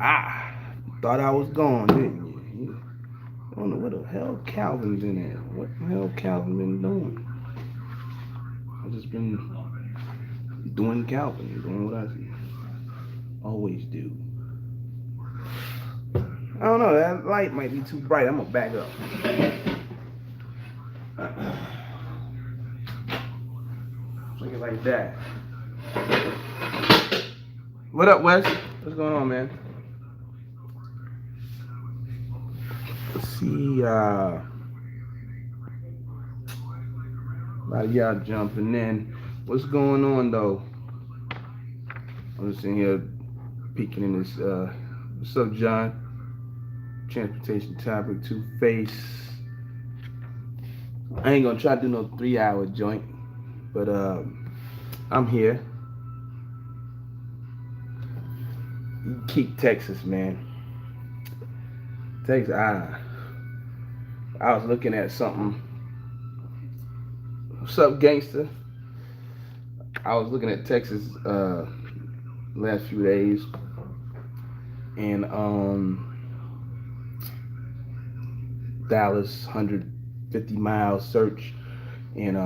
Ah, thought I was gone, didn't you? I don't know where the hell Calvin been at. What the hell Calvin been doing? I just been doing Calvin, doing what I always do. I don't know, that light might be too bright. I'm gonna back up. Look it like that. What up, Wes? What's going on, man? Let's see, a lot of y'all jumping in. What's going on, though? I'm just sitting here peeking in this, what's up, John? Transportation topic, Two-Face. I ain't gonna try to do no 3 hour joint, but I'm here. Keep Texas, man. Texas. I was looking at something. What's up, gangster? I was looking at Texas last few days, and Dallas 150-mile search, and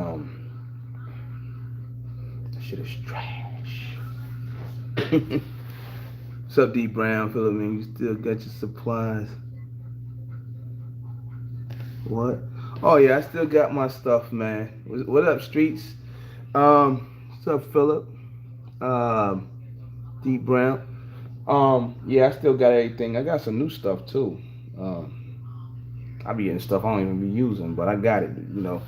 that shit is trash. What's up, D Brown? Feel me? You still got your supplies? What? Oh yeah, I still got my stuff, man. What up, streets? What's up, Philip? Um, D Brown. Yeah, I still got everything. I got some new stuff too. I be getting stuff I don't even be using, but I got it. Damn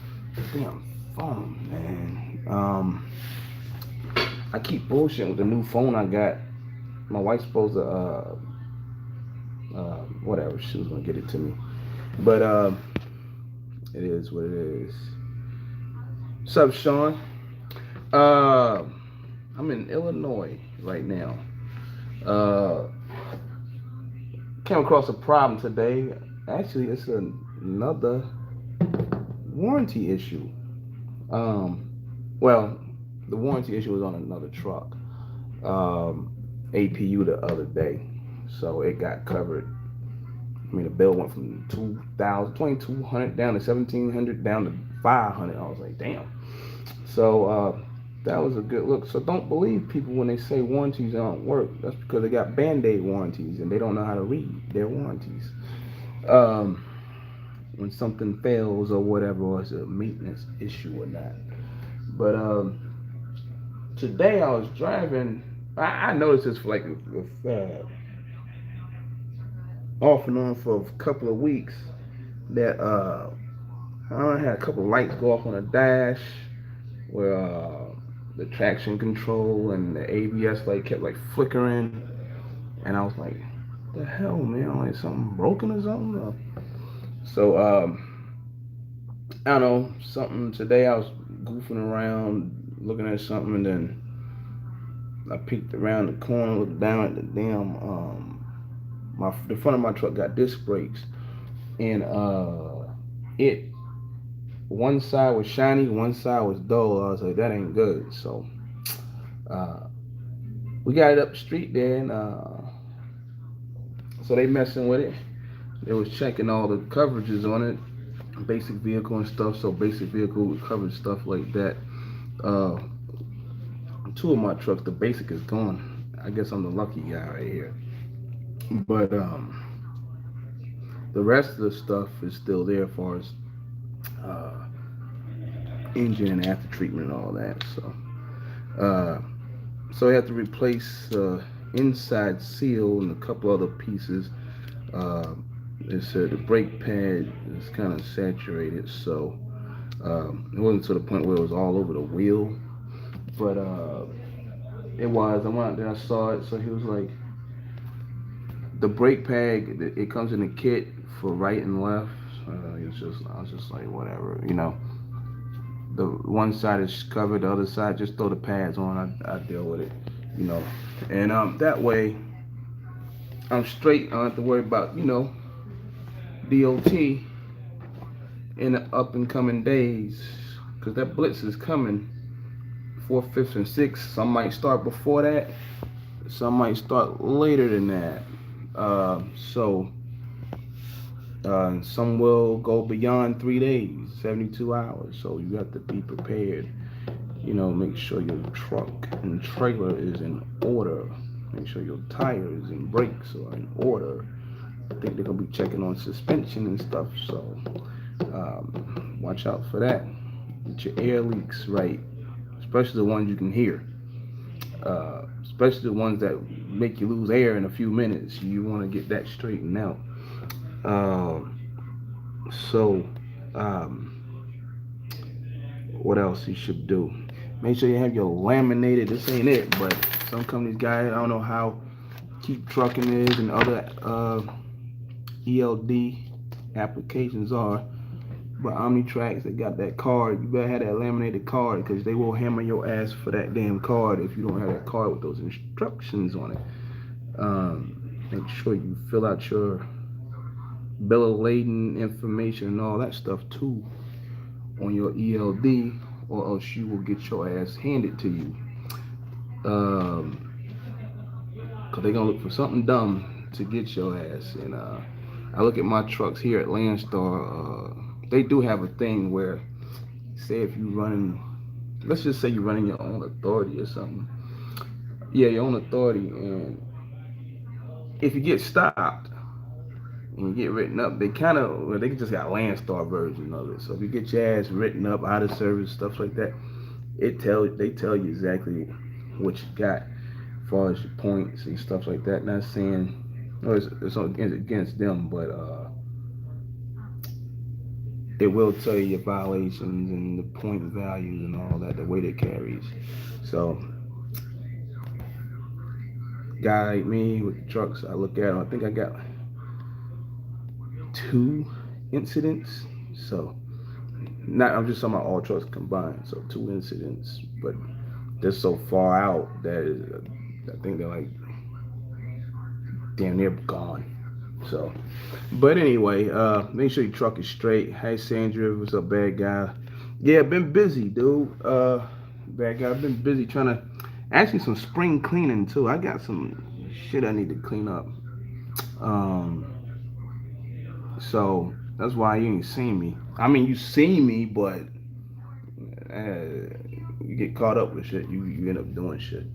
phone, man. I keep bullshitting with the new phone I got. My wife's supposed to whatever, she was gonna get it to me, but it is what it is. What's up, Sean? Uh, I'm in Illinois right now. Uh, Came across a problem today. Actually, it's another warranty issue. Um, well, the warranty issue was on another truck. APU the other day, so it got covered. I mean, the bill went from 2,200 down to 1,700 down to 500. I was like, damn. So that was a good look. So don't believe people when they say warranties don't work. That's because they got Band-Aid warranties and they don't know how to read their warranties. When something fails or whatever, or it's a maintenance issue or not. But today I was driving. I noticed this for like off and on for a couple of weeks that I had a couple of lights go off on the dash where the traction control and the ABS light kept like flickering, and I was like, "The hell, man! Like something broken or something?" So I don't know, something today. I was goofing around looking at something, and then I peeked around the corner, looked down at the damn the front of my truck got disc brakes, and it one side was shiny, one side was dull. I was like, that ain't good. So uh, we got it up the street there, and so they messing with it. They was checking all the coverages on it, basic vehicle and stuff. So basic vehicle coverage stuff like that. Uh, Two of my trucks, the basic is gone. I guess I'm the lucky guy right here. But the rest of the stuff is still there as far as uh, engine and after treatment and all that. Uh, so I have to replace inside seal and a couple other pieces. Uh, it's the brake pad is kind of saturated, so it wasn't to the point where it was all over the wheel, but it was. I went out there, I saw it, so he was like, the brake pad, it comes in a kit for right and left. I was just like, whatever, the one side is covered, the other side just throw the pads on. I deal with it, and that way I'm straight. I don't have to worry about DOT in the up and coming days, because that blitz is coming 4th, 5th, and 6th. Some might start before that, some might start later than that. So some will go beyond 3 days, 72 hours. So you have to be prepared. Make sure your truck and trailer is in order. Make sure your tires and brakes are in order. I think they're gonna be checking on suspension and stuff. So watch out for that. Get your air leaks right, especially the ones you can hear. Especially the ones that make you lose air in a few minutes. You want to get that straightened out. So, what else you should do? Make sure you have your laminated. This ain't it, but some companies got it. I don't know how Keep Trucking is and other ELD applications are. But OmniTrax, they got that card. You better have that laminated card, because they will hammer your ass for that damn card if you don't have that card with those instructions on it. Make sure you fill out your bill of lading information and all that stuff too on your ELD, or else you will get your ass handed to you. Because they're going to look for something dumb to get your ass. And I look at my trucks here at Landstar. They do have a thing where, say if you running, let's just say you're running your own authority or something. Yeah, your own authority. And if you get stopped and you get written up, they they just got Landstar version of it. So if you get your ass written up, out of service, stuff like that, they tell you exactly what you got as far as your points and stuff like that. Not saying it's against them, but it will tell you your violations and the point values and all that, the weight it carries. So, guy like me with the trucks, I look at them. I think I got 2 incidents. So, I'm just talking about all trucks combined. So 2 incidents, but they're so far out that I think they're like damn near gone. So, but anyway, make sure your truck is straight. Hey Sandra, what's up, bad guy? Yeah, been busy, dude. Bad guy, I've been busy trying to actually some spring cleaning too. I got some shit I need to clean up. So that's why you ain't seen me. I mean, you seen me, but you get caught up with shit. You end up doing shit.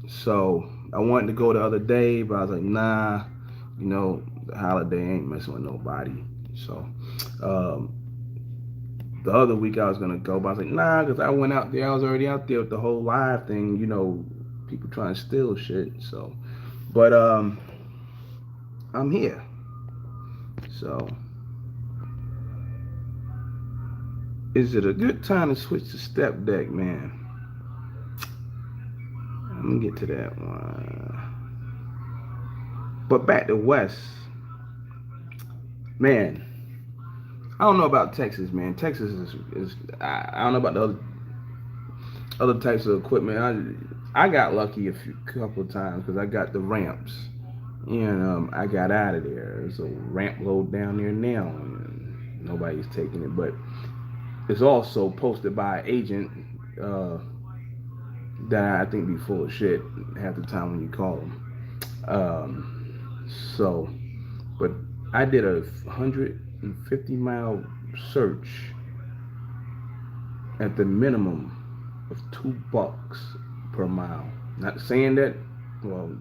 So I wanted to go the other day, but I was like, nah, the holiday ain't messing with nobody. So the other week I was gonna go, but I was like, nah, because I went out there. I was already out there with the whole live thing. People trying to steal shit. So, but I'm here. So, is it a good time to switch to step deck, man? I'm gonna get to that one. But back to West, man. I don't know about Texas, man. Texas is I don't know about the other types of equipment. I got lucky a couple of times because I got the ramps, and I got out of there. There's a ramp load down there now, and nobody's taking it. But it's also posted by an agent that I think be full of shit half the time when you call them. But I did a 150-mile search at the minimum of $2 per mile. Not saying that, well,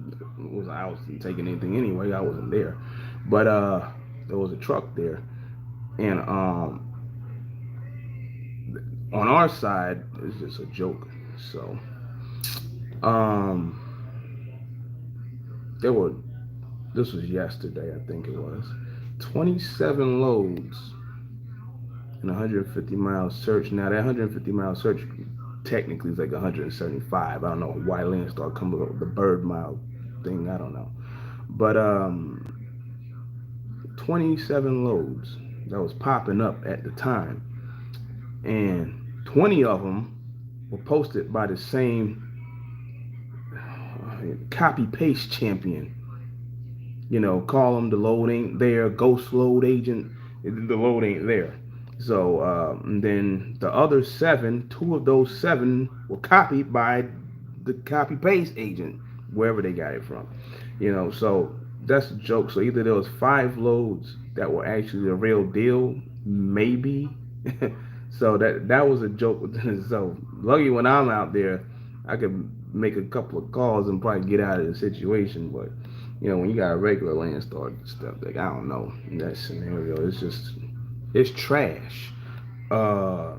I wasn't taking anything anyway. I wasn't there, but there was a truck there, and on our side it's just a joke. So this was yesterday, I think it was, 27 loads in a 150-mile search. Now that 150-mile search technically is like 175. I don't know why Landstar come up with the bird mile thing. I don't know, but 27 loads that was popping up at the time, and 20 of them were posted by the same copy paste champion. Call them the load ain't there, ghost load agent, the load ain't there. So and then the other seven, two of those seven were copied by the copy paste agent, wherever they got it from. So that's a joke. So either there was five loads that were actually the real deal, maybe. So that was a joke within itself. Lucky when I'm out there, I could make a couple of calls and probably get out of the situation. But when you got a regular Landstar stuff, like I don't know, in that scenario, it's trash. Uh,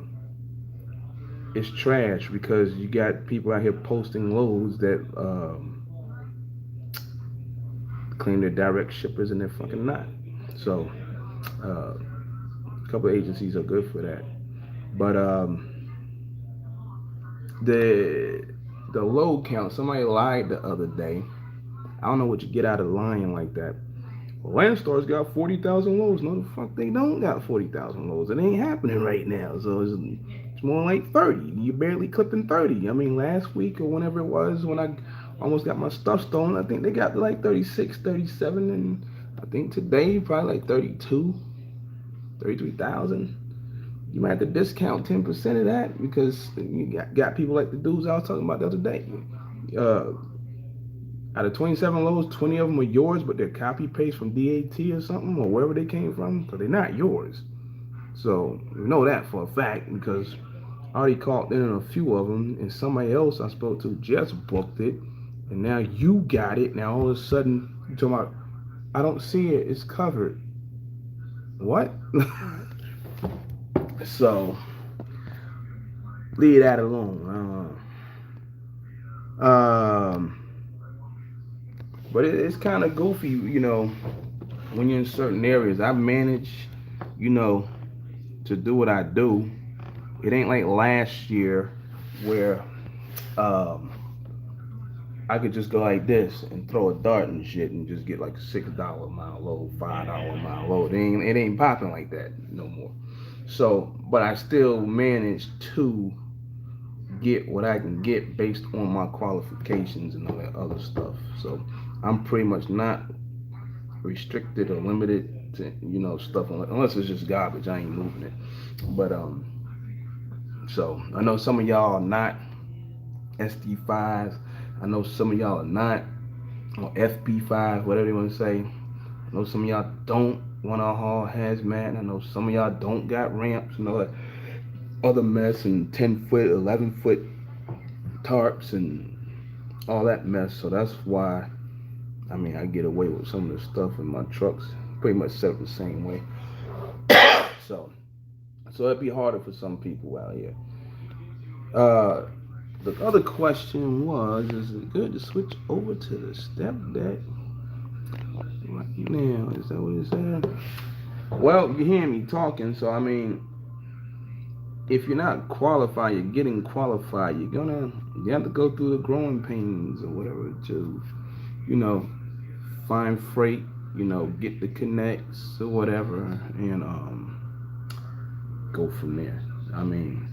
it's trash because you got people out here posting loads that claim they're direct shippers and they're fucking not. So uh, a couple of agencies are good for that. But the the load count, somebody lied the other day. I don't know what you get out of lying like that. Well, Landstar's got 40,000 loads. No, the fuck they don't got 40,000 loads. It ain't happening right now. So it's more like 30. You're barely clipping 30. I mean, last week or whenever it was when I almost got my stuff stolen, I think they got like 36, 37, and I think today probably like 32, 33,000. You might have to discount 10% of that because you got people like the dudes I was talking about the other day. Uh, Out of 27 loads, 20 of them are yours, but they're copy paste from DAT or something or wherever they came from, so they're not yours. So you know that for a fact because I already called in a few of them, and somebody else I spoke to just booked it, and now you got it. Now all of a sudden you're talking about, I don't see it, it's covered. What? So leave that alone. But it's kind of goofy, when you're in certain areas. I've managed, you know, to do what I do. It ain't like last year where um, I could just go like this and throw a dart and shit and just get like a $6 a mile load, $5 a mile load. It ain't popping like that no more. So, but I still managed to get what I can get based on my qualifications and all that other stuff. So I'm pretty much not restricted or limited to stuff unless it's just garbage. I ain't moving it. But so I know some of y'all are not SD5s. I know some of y'all are not or FP5, whatever you want to say. I know some of y'all don't want to haul hazmat. I know some of y'all don't got ramps and all that other mess and 10-foot, 11-foot tarps and all that mess. So that's why I get away with some of the stuff in my trucks. Pretty much set up the same way. so it'd be harder for some people out here. The other question was, is it good to switch over to the step deck right now? Is that what it said? Well, you hear me talking, so if you're not qualified, you're getting qualified. You have to go through the growing pains or whatever to, find freight, get the connects or whatever, and go from there.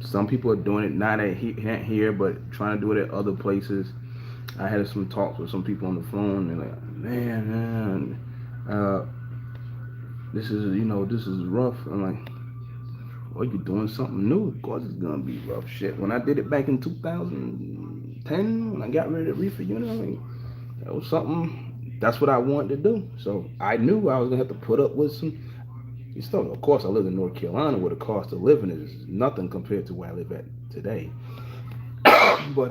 Some people are doing it not here, but trying to do it at other places. I had some talks with some people on the phone, and they're like, man, this is rough. I'm like, well, you're doing something new. Of course it's gonna be rough shit. When I did it back in 2010, when I got rid of the reefer unit, that was something. That's what I wanted to do. So I knew I was gonna have to put up with some stuff. Of course, I live in North Carolina, where the cost of living is nothing compared to where I live at today. but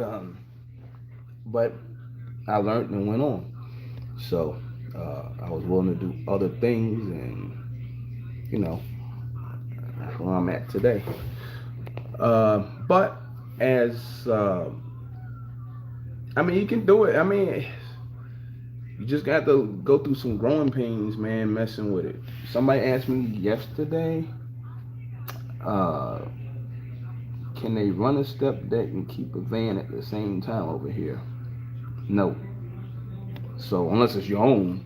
I learned and went on. So I was willing to do other things, and that's where I'm at today. But as you can do it. You just got to go through some growing pains, man, messing with it. Somebody asked me yesterday, can they run a step deck and keep a van at the same time over here? No. So unless it's your own,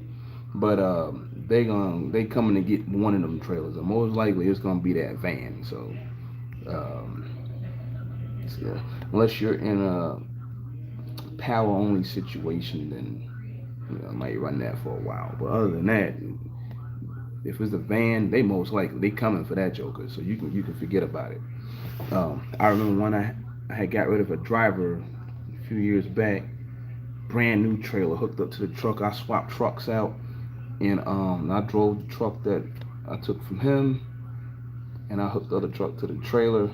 but they coming to get one of them trailers, and most likely it's gonna be that van. So, unless you're in a power only situation, then I might run that for a while. But other than that, If it's a van, they most likely they coming for that joker. So you can forget about it. I remember when I had got rid of a driver a few years back, brand new trailer hooked up to the truck. I swapped trucks out, and I drove the truck that I took from him, and I hooked the other truck to the trailer.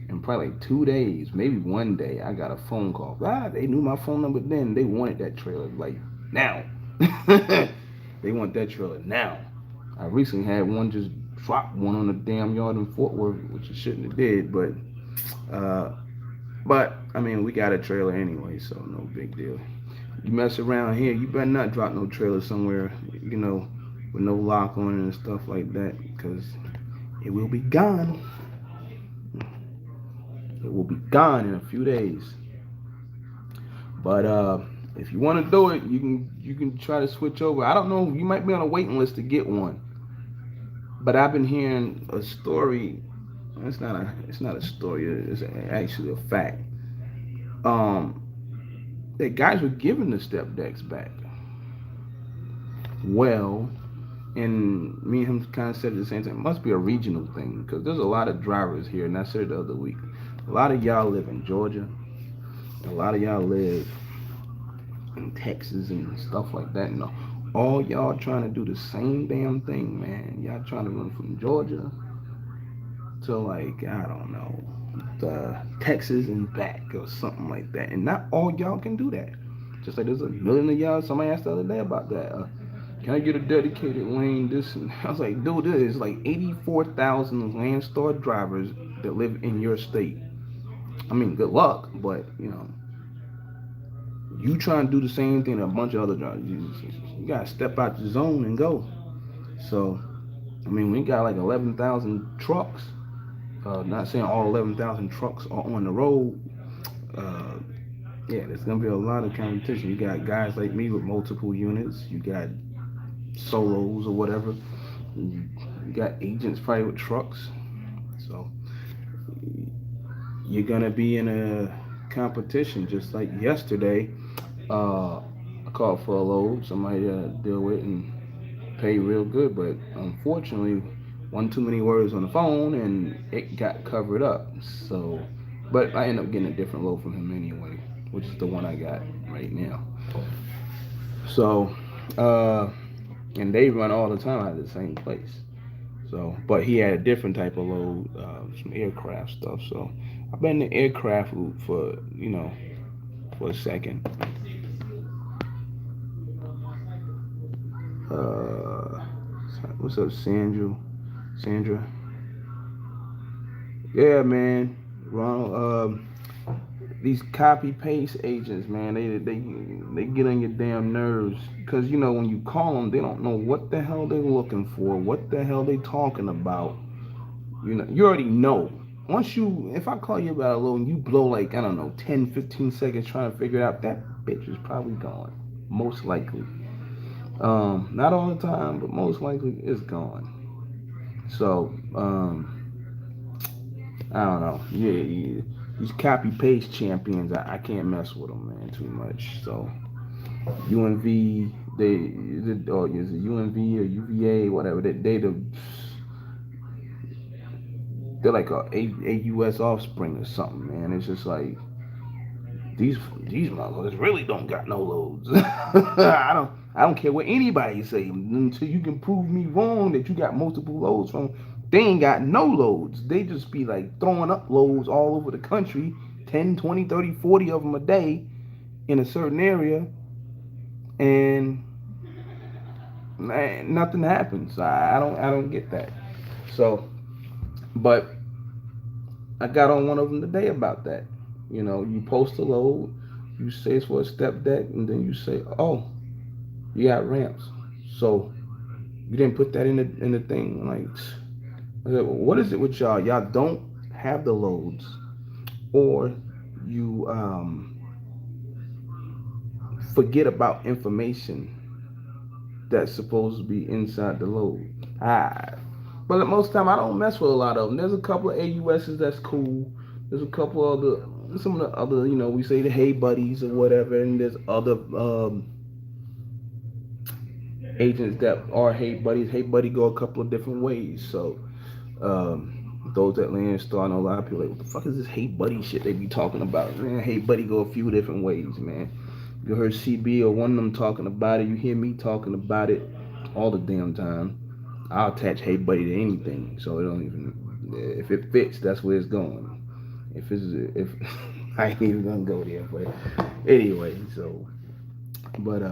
And probably like 2 days, maybe one day, I got a phone call. They knew my phone number then. They wanted that trailer like now. They want that trailer now. I recently had one just drop one on the damn yard in Fort Worth, which it shouldn't have did, uh, but I mean, we got a trailer anyway, so no big deal. You mess around here, you better not drop no trailer somewhere, with no lock on it and stuff like that, because it will be gone. It will be gone in a few days. But if you want to do it, you can try to switch over. I don't know, you might be on a waiting list to get one. But I've been hearing a story. It's not a story. It's actually a fact. Um, that guys were giving the step decks back. Well, and me and him kind of said at the same time, it must be a regional thing because there's a lot of drivers here, and I said it the other week. A lot of y'all live in Georgia. A lot of y'all live in Texas and stuff like that. And all y'all trying to do the same damn thing, man. Y'all trying to run from Georgia to like, I don't know, Texas and back or something like that. And not all y'all can do that. Just like there's a million of y'all. Somebody asked the other day about that. Can I get a dedicated lane? This and I was like, dude, there's like 84,000 Landstar drivers that live in your state. I mean, good luck, but you trying to do the same thing that a bunch of other drivers. You gotta step out the zone and go. So, I mean, we got like 11,000 trucks. Not saying all 11,000 trucks are on the road. Uh, yeah, there's gonna be a lot of competition. You got guys like me with multiple units. You got solos or whatever. You got agents probably with trucks. So you're gonna be in a competition. Just like yesterday, I called for a load. Somebody to deal with and pay real good, but unfortunately, one too many words on the phone and it got covered up. So, but I ended up getting a different load from him anyway, which is the one I got right now. So, and they run all the time out of the same place. So, but he had a different type of load, some aircraft stuff. So, I've been in the aircraft route for for a second. Uh, what's up, Sandra? Sandra? Yeah, man. Ronald. These copy paste agents, man, they get on your damn nerves because when you call them, they don't know what the hell they're looking for, what the hell they talking about. You already know. If I call you about a load and you blow like, I don't know, 10, 15 seconds trying to figure it out, that bitch is probably gone. Most likely. Not all the time, but most likely it's gone. So, I don't know. Yeah, these copy paste champions, I can't mess with them, man, too much. So, UNV, or is it UNV or UVA, whatever, they're like a US offspring or something, man. It's just like these motherfuckers really don't got no loads. I don't care what anybody say until you can prove me wrong that you got multiple loads from. They ain't got no loads. They just be like throwing up loads all over the country, 10, 20, 30, 40 of them a day in a certain area, and man, nothing happens. I don't get that. So, but I got on one of them today about that. You post a load, you say it's for a step deck, and then you say, "Oh, you got ramps." So you didn't put that in the thing. Like, I said, well, what is it with y'all? Y'all don't have the loads, or you forget about information that's supposed to be inside the load. But most of the time I don't mess with a lot of them. There's a couple of AUSs that's cool. There's a couple other, some of the other, we say the hey buddies or whatever, and there's other agents that are hate buddies. Hate buddy go a couple of different ways. So those that land star, I know a lot of people like, what the fuck is this hate buddy shit they be talking about? Man, hate buddy go a few different ways, man. You heard CB or one of them talking about it. You hear me talking about it all the damn time. I'll attach hate buddy to anything, so it don't even. If it fits, that's where it's going. If I ain't even gonna go there, but anyway, so but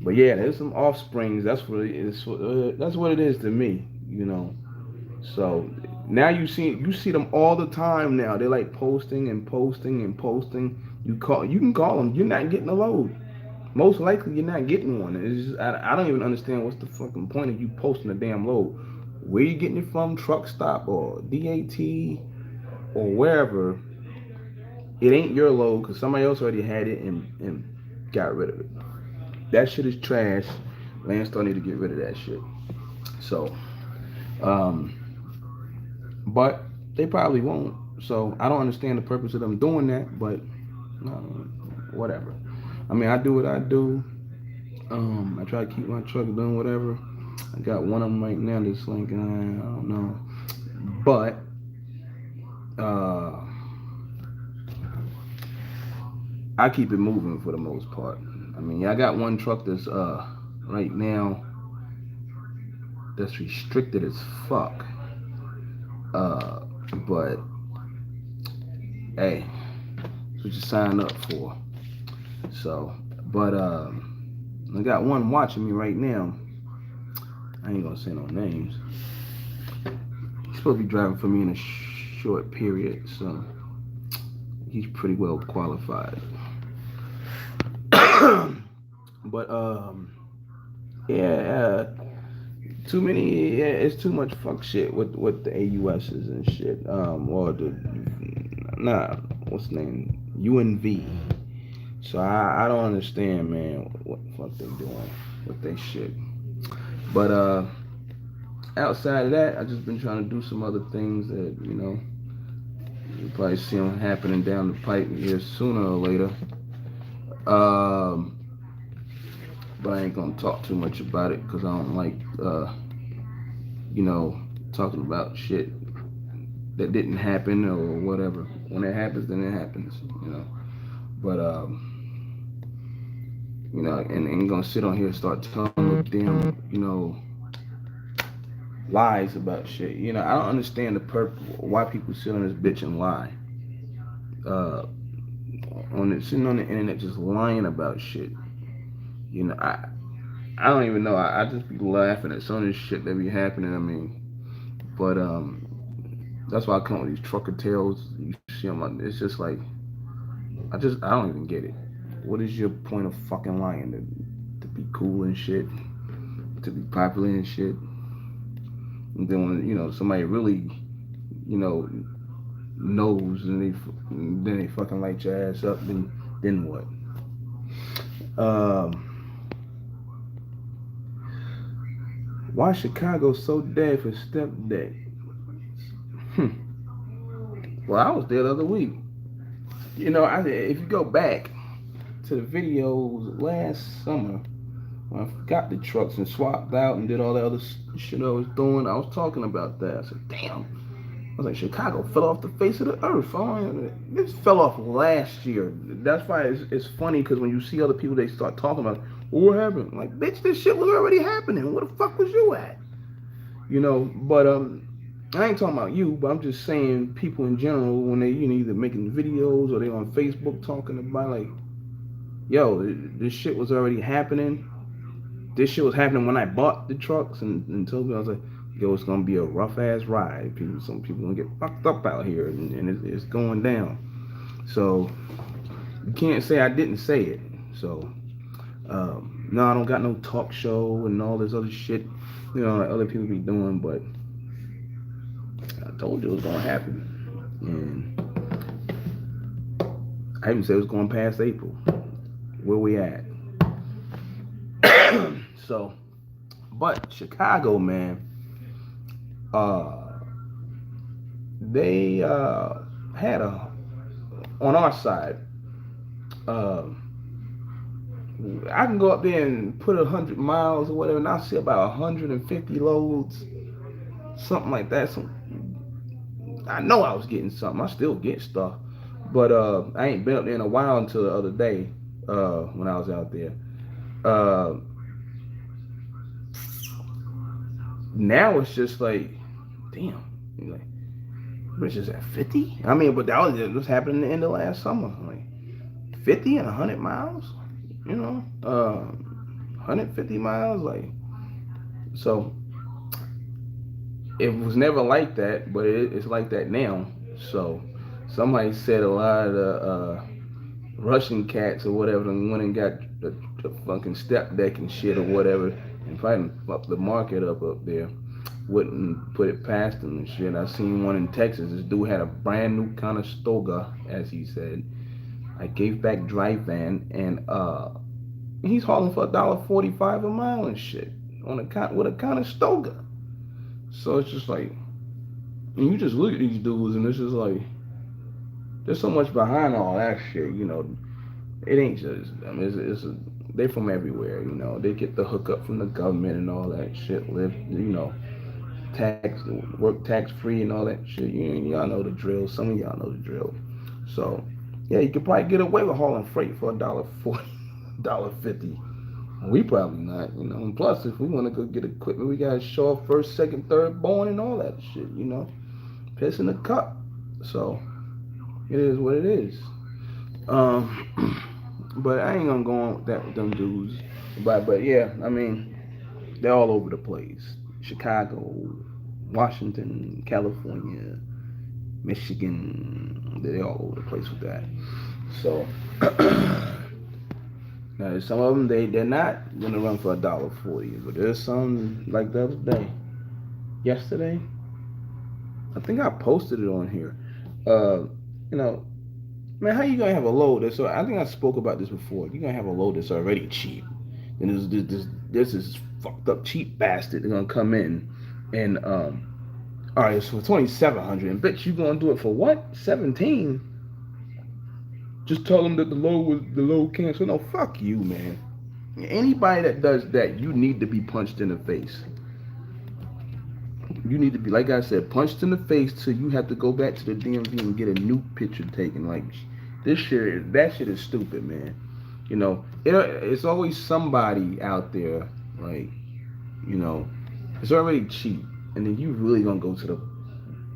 but yeah, there's some offsprings. That's what it is. That's what it is to me, you know. So now you see them all the time now. They're like posting and posting and posting. You can call them. You're not getting a load. Most likely you're not getting one. It's just, I don't even understand what's the fucking point of you posting a damn load. Where you getting it from? Truck stop or DAT or wherever. It ain't your load because somebody else already had it and got rid of it. That shit is trash. Landstar need to get rid of that shit. So, um, but they probably won't. So I don't understand the purpose of them doing that. But whatever. I mean, I do what I do. I try to keep my truck doing whatever. I got one of them right now that's like, I don't know. But, uh, I keep it moving for the most part. I mean, I got one truck that's, right now, that's restricted as fuck. But, hey, that's what you sign up for. So, but, I got one watching me right now. I ain't gonna say no names. He's supposed to be driving for me in a short period, so he's pretty well qualified. But yeah, too many. Yeah, it's too much fuck shit with the AUSs and shit. Or the what's the name? UNV. So I don't understand, man, what the fuck they doing with they shit. But outside of that, I just been trying to do some other things that you probably see them happening down the pipe here sooner or later. But I ain't gonna talk too much about it because I don't like talking about shit that didn't happen or whatever. When it happens, then it happens. But and ain't gonna sit on here and start telling them damn lies about shit. I don't understand the why people sit on this bitch and lie. Uh, sitting on the internet just lying about shit. I don't even know. I just be laughing at some of this shit that be happening. I mean, but that's why I come with these trucker tales. You see them, it's just like I don't even get it. What is your point of fucking lying? To be cool and shit, to be popular and shit, and then when somebody really knows and then they fucking light your ass up, then what? Why Chicago so dead for Step Day? Well, I was there the other week. If you go back to the videos last summer, when I got the trucks and swapped out and did all the other shit I was doing, I was talking about that. I said, damn. I was like, Chicago fell off the face of the earth. This fell off last year. That's why it's funny because when you see other people, they start talking about, well, what happened? Like, bitch, this shit was already happening. Where the fuck was you at? But I ain't talking about you, but I'm just saying people in general when they either making videos or they on Facebook talking about like, yo, this shit was already happening. This shit was happening when I bought the trucks and told me I was like, yo, it's gonna be a rough ass ride. Some people gonna get fucked up out here and it's going down. So you can't say I didn't say it. So no, I don't got no talk show and all this other shit, like other people be doing, but I told you it was gonna happen. And I even said it was going past April. Where we at? So, but Chicago, man, they had on our side, I can go up there and put 100 miles or whatever, and I'll see about 150 loads, something like that. So I know I was getting something. I still get stuff, but I ain't been up there in a while until the other day when I was out there. Uh, Now it's just like, damn, like, which is at 50. I mean, but that was just happening in the end of last summer, like 50 and 100 miles. 150 miles, like so. It was never like that, but it's like that now. So somebody said a lot of Russian cats or whatever went and got the fucking step deck and shit or whatever, and probably up the market up there. Wouldn't put it past them and shit. I seen one in Texas. This dude had a brand new Conestoga, as he said. I gave back drive van, and he's hauling for $1.45 a mile and shit on a with a Conestoga. So it's just like, and you just look at these dudes, and it's just like, there's so much behind all that shit. It ain't just. I mean, they from everywhere. They get the hookup from the government and all that shit. Live, tax, work tax free and all that shit. Y'all know the drill. Some of y'all know the drill. So yeah, you could probably get away with hauling freight for $1.40, $1.50. We probably not. And plus, if we want to go get equipment, we gotta show up first, second, third born and all that shit. Piss in the cup. So it is what it is. But I ain't gonna go on with that with them dudes. But yeah, I mean, they're all over the place. Chicago, Washington, California, Michigan, they're all over the place with that. So now some of them they're not gonna run for $1.40, but there's some like the other day, yesterday. I think I posted it on here. You know, Man, how you gonna have a load that's? I think I spoke about this before. You're gonna have a load that's already cheap, and this is fucked up cheap bastard. They're gonna come in, and all right, so 2,700, and bitch, you gonna do it for what? 17? Just tell them that the load canceled. No, fuck you, man. Anybody that does that, you need to be punched in the face. You need to be, like I said, punched in the face till you have to go back to the DMV and get a new picture taken. Like that shit is stupid, man. It's always somebody out there, like, it's already cheap, and then you really gonna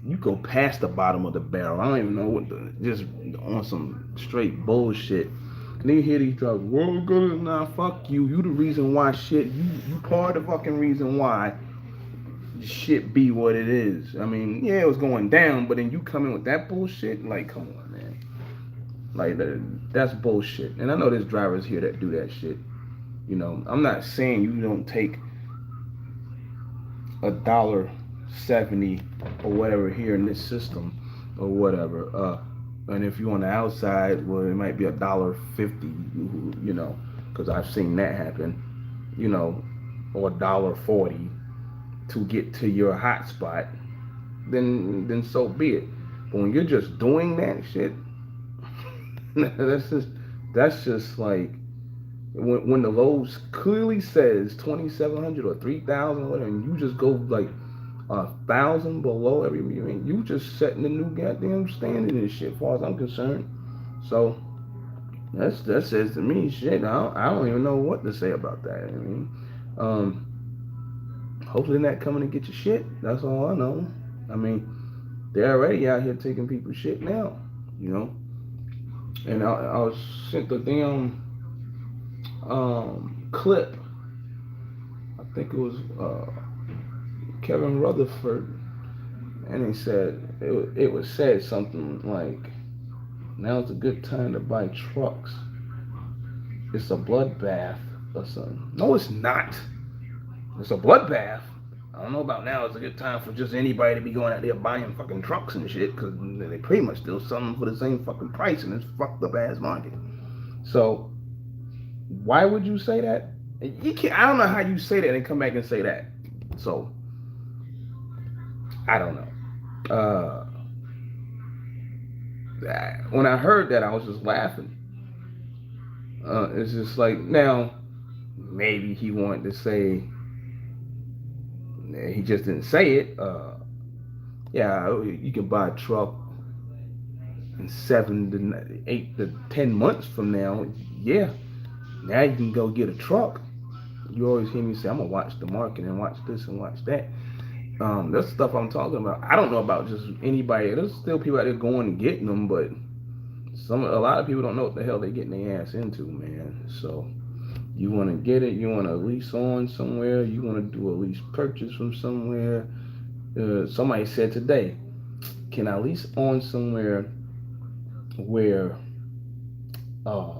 you go past the bottom of the barrel. I don't even know just on some straight bullshit. And then you hear these drugs, well, good, nah, fuck you. You the reason why shit. You part of the fucking reason why shit be what it is. I mean, yeah, it was going down, but then you come in with that bullshit, like, come on, man. Like, that's bullshit. And I know there's drivers here that do that shit. I'm not saying you don't take $1.70 or whatever here in this system or whatever. And if you're on the outside, well, it might be $1.50, because I've seen that happen, or $1.40 to get to your hot spot, then so be it. But when you're just doing that shit, that's just like when the load clearly says 2,700 or 3,000 or whatever, and you just go like 1,000 below every mean, you just setting the new goddamn standard and shit, as far as I'm concerned. So that says to me, shit. I don't even know what to say about that. I mean, hopefully they're not coming to get your shit. That's all I know. I mean, they're already out here taking people's shit now, And I was sent the damn clip. I think it was Kevin Rutherford, and he said it was said something like, "Now's a good time to buy trucks. It's a bloodbath or something." No, it's not. It's a bloodbath. I don't know about now. It's a good time for just anybody to be going out there buying fucking trucks and shit, because they pretty much still sell them for the same fucking price in this fucked up ass market. So why would you say that? You can't. I don't know how you say that and come back and say that. So I don't know. When I heard that, I was just laughing. It's just like now, maybe he wanted to say, he just didn't say it. Yeah, you can buy a truck in 7 to 8 to 10 months from now. Yeah, now you can go get a truck. You always hear me say, I'm gonna watch the market and watch this and watch that. That's stuff I'm talking about. I don't know about just anybody. There's still people out there going and getting them, but a lot of people don't know what the hell they're getting their ass into, man. So you want to get it, you want to lease on somewhere, you want to do a lease purchase from somewhere. Somebody said today, can I lease on somewhere where uh,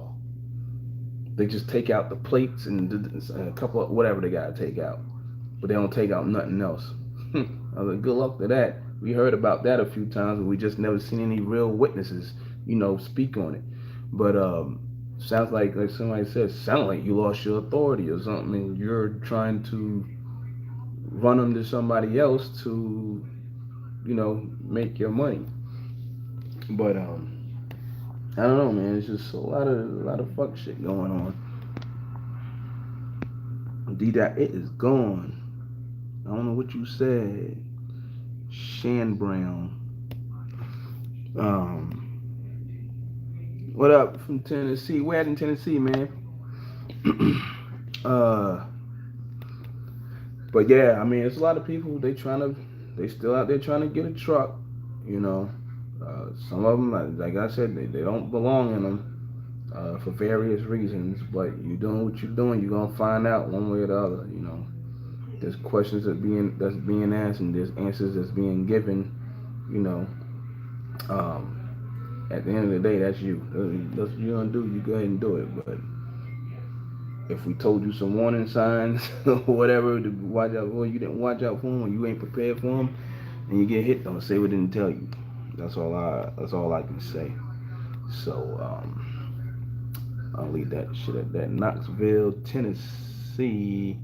they just take out the plates and a couple of whatever they got to take out, but they don't take out nothing else? I was like, good luck to that. We heard about that a few times, but we just never seen any real witnesses, speak on it. But sounds like somebody said, sound like you lost your authority or something, and you're trying to run them to somebody else to, make your money. But I don't know, man. It's just a lot of fuck shit going on. D dot it is gone. I don't know what you said. Shan Brown. What up from Tennessee? Where at in Tennessee, man? But yeah, I mean, it's a lot of people. They still out there trying to get a truck. You know, some of them, like I said, they don't belong in them for various reasons. But you doing what you're doing, you're gonna find out one way or the other. There's questions that's being asked, and there's answers that's being given. You know, at the end of the day, that's you. That's what you're gonna do. You go ahead and do it. But if we told you some warning signs or whatever to watch out for, you didn't watch out for them, or you ain't prepared for them, and you get hit, don't say we didn't tell you. That's all I can say. So I'll leave that shit at that. Knoxville, Tennessee.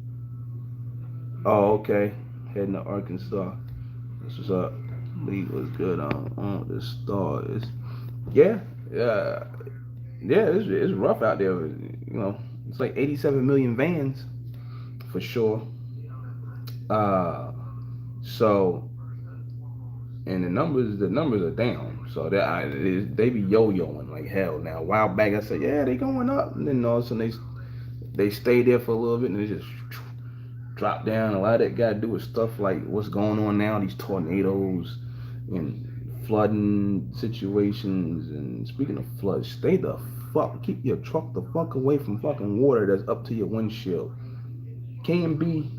Oh, okay. Heading to Arkansas. This was up. League was good on the stars. Yeah, yeah, yeah. It's rough out there. It's like 87 million vans for sure. So, and the numbers are down. So they be yo-yoing like hell. Now, a while back I said, yeah, they going up, and then all of a sudden they stay there for a little bit and they just drop down. A lot of that got to do with stuff like what's going on now, these tornadoes and flooding situations. And speaking of floods, keep your truck the fuck away from fucking water that's up to your windshield. K&B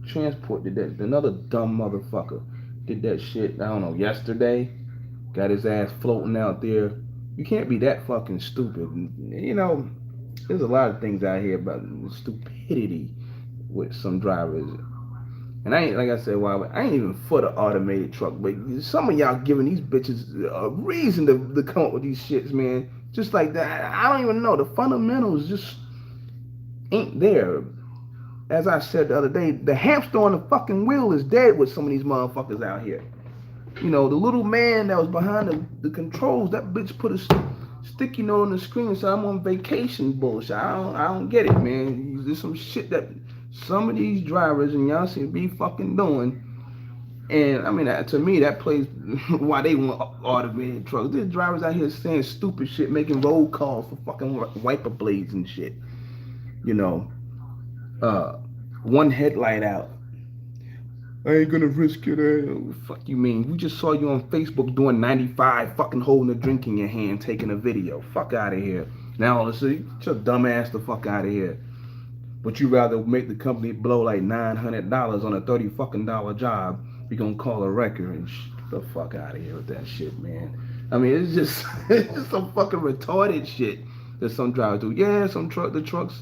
Transport did that. Another dumb motherfucker did that shit, I don't know, yesterday. Got his ass floating out there. You can't be that fucking stupid. There's a lot of things out here about stupidity with some drivers. And I ain't, like I said, I ain't even for the automated truck, but some of y'all giving these bitches a reason to come up with these shits, man. Just like that. I don't even know. The fundamentals just ain't there. As I said the other day, the hamster on the fucking wheel is dead with some of these motherfuckers out here. The little man that was behind the controls, that bitch put a sticky note on the screen and said, I'm on vacation bullshit. I don't get it, man. There's some shit that some of these drivers and y'all seem to be fucking doing. And I mean, to me, that plays why they want automated trucks. There's drivers out here saying stupid shit, making roll calls for fucking wiper blades and shit. One headlight out. I ain't gonna risk it. Fuck you mean? We just saw you on Facebook doing 95, fucking holding a drink in your hand, taking a video. Fuck out of here. Now all of a sudden, get your dumb ass the fuck out of here. But you rather make the company blow like $900 on a $30 fucking job. We gonna call a record and the fuck out of here with that shit, man. I mean, it's just some fucking retarded shit that some drivers do. Yeah, the trucks,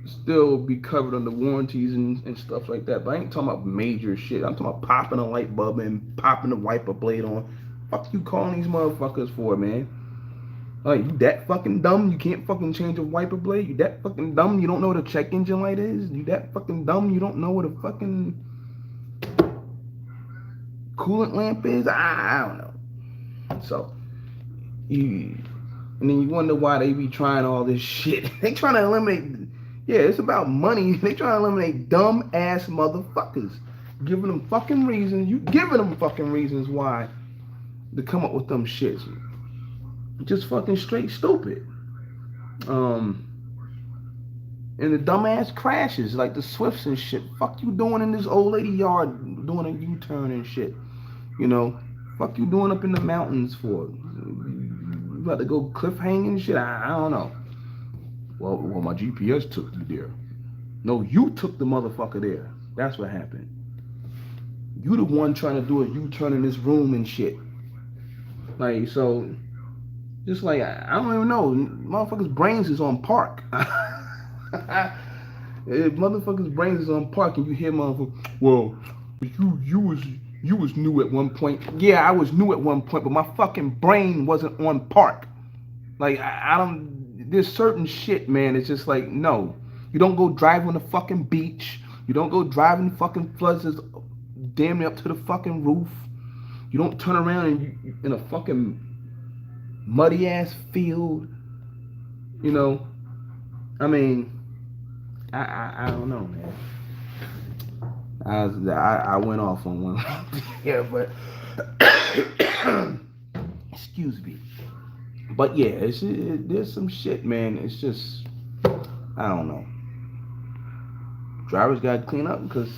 still be covered under warranties and stuff like that. But I ain't talking about major shit. I'm talking about popping a light bulb and popping a wiper blade on. Fuck you calling these motherfuckers for, man? Like, you that fucking dumb? You can't fucking change a wiper blade? You that fucking dumb? You don't know what a check engine light is? You that fucking dumb? You don't know what a fucking coolant lamp is? I don't know. So, And then you wonder why they be trying all this shit. They trying to eliminate. Yeah, it's about money. They trying to eliminate dumb ass motherfuckers. Giving them fucking reasons. You giving them fucking reasons why to come up with them shits. Just fucking straight stupid. And the dumbass crashes like the Swifts and shit. Fuck you doing in this old lady yard doing a U-turn and shit. You know, fuck you doing up in the mountains for? You about to go cliff hanging shit? I don't know. Well, my GPS took you there. No, you took the motherfucker there. That's what happened. You the one trying to do a U-turn in this room and shit. Like, so, just like, I don't even know. Motherfuckers' brains is on park. If motherfuckers' brains is on park and you hear motherfuckers, well, you was new at one point. Yeah, I was new at one point, but my fucking brain wasn't on park. Like, I don't, there's certain shit, man, it's just like, no. You don't go drive on the fucking beach. You don't go driving fucking floods that's damn near up to the fucking roof. You don't turn around and in a fucking muddy ass field. You know, I mean, I don't know, man. I went off on one. Yeah, but excuse me. But yeah, there's some shit, man. It's just, I don't know. Drivers gotta clean up because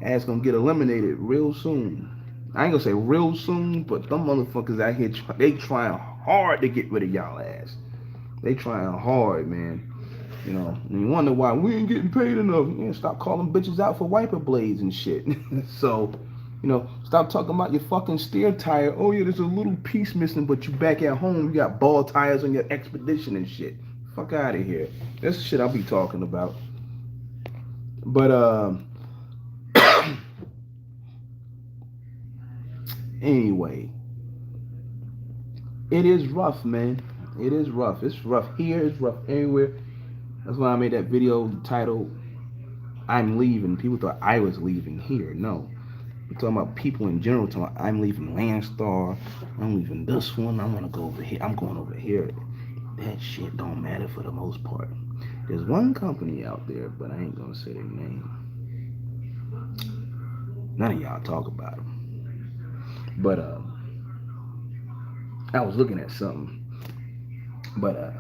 ass gonna get eliminated real soon. I ain't gonna say real soon, but them motherfuckers out here, they trying hard to get rid of y'all ass. They trying hard, man. You know, and you wonder why we ain't getting paid enough. You know, stop calling bitches out for wiper blades and shit. So, you know, stop talking about your fucking steer tire. Oh yeah, there's a little piece missing, but you back at home, you got ball tires on your Expedition and shit. Fuck out of here. That's the shit I'll be talking about. But anyway, it is rough, man. It is rough. It's rough here. It's rough everywhere. That's why I made that video titled "I'm Leaving." People thought I was leaving here. No, I'm talking about people in general. Talking about I'm leaving Landstar. I'm leaving this one. I'm gonna go over here. I'm going over here. That shit don't matter for the most part. There's one company out there, but I ain't gonna say their name. None of y'all talk about them. But I was looking at something. But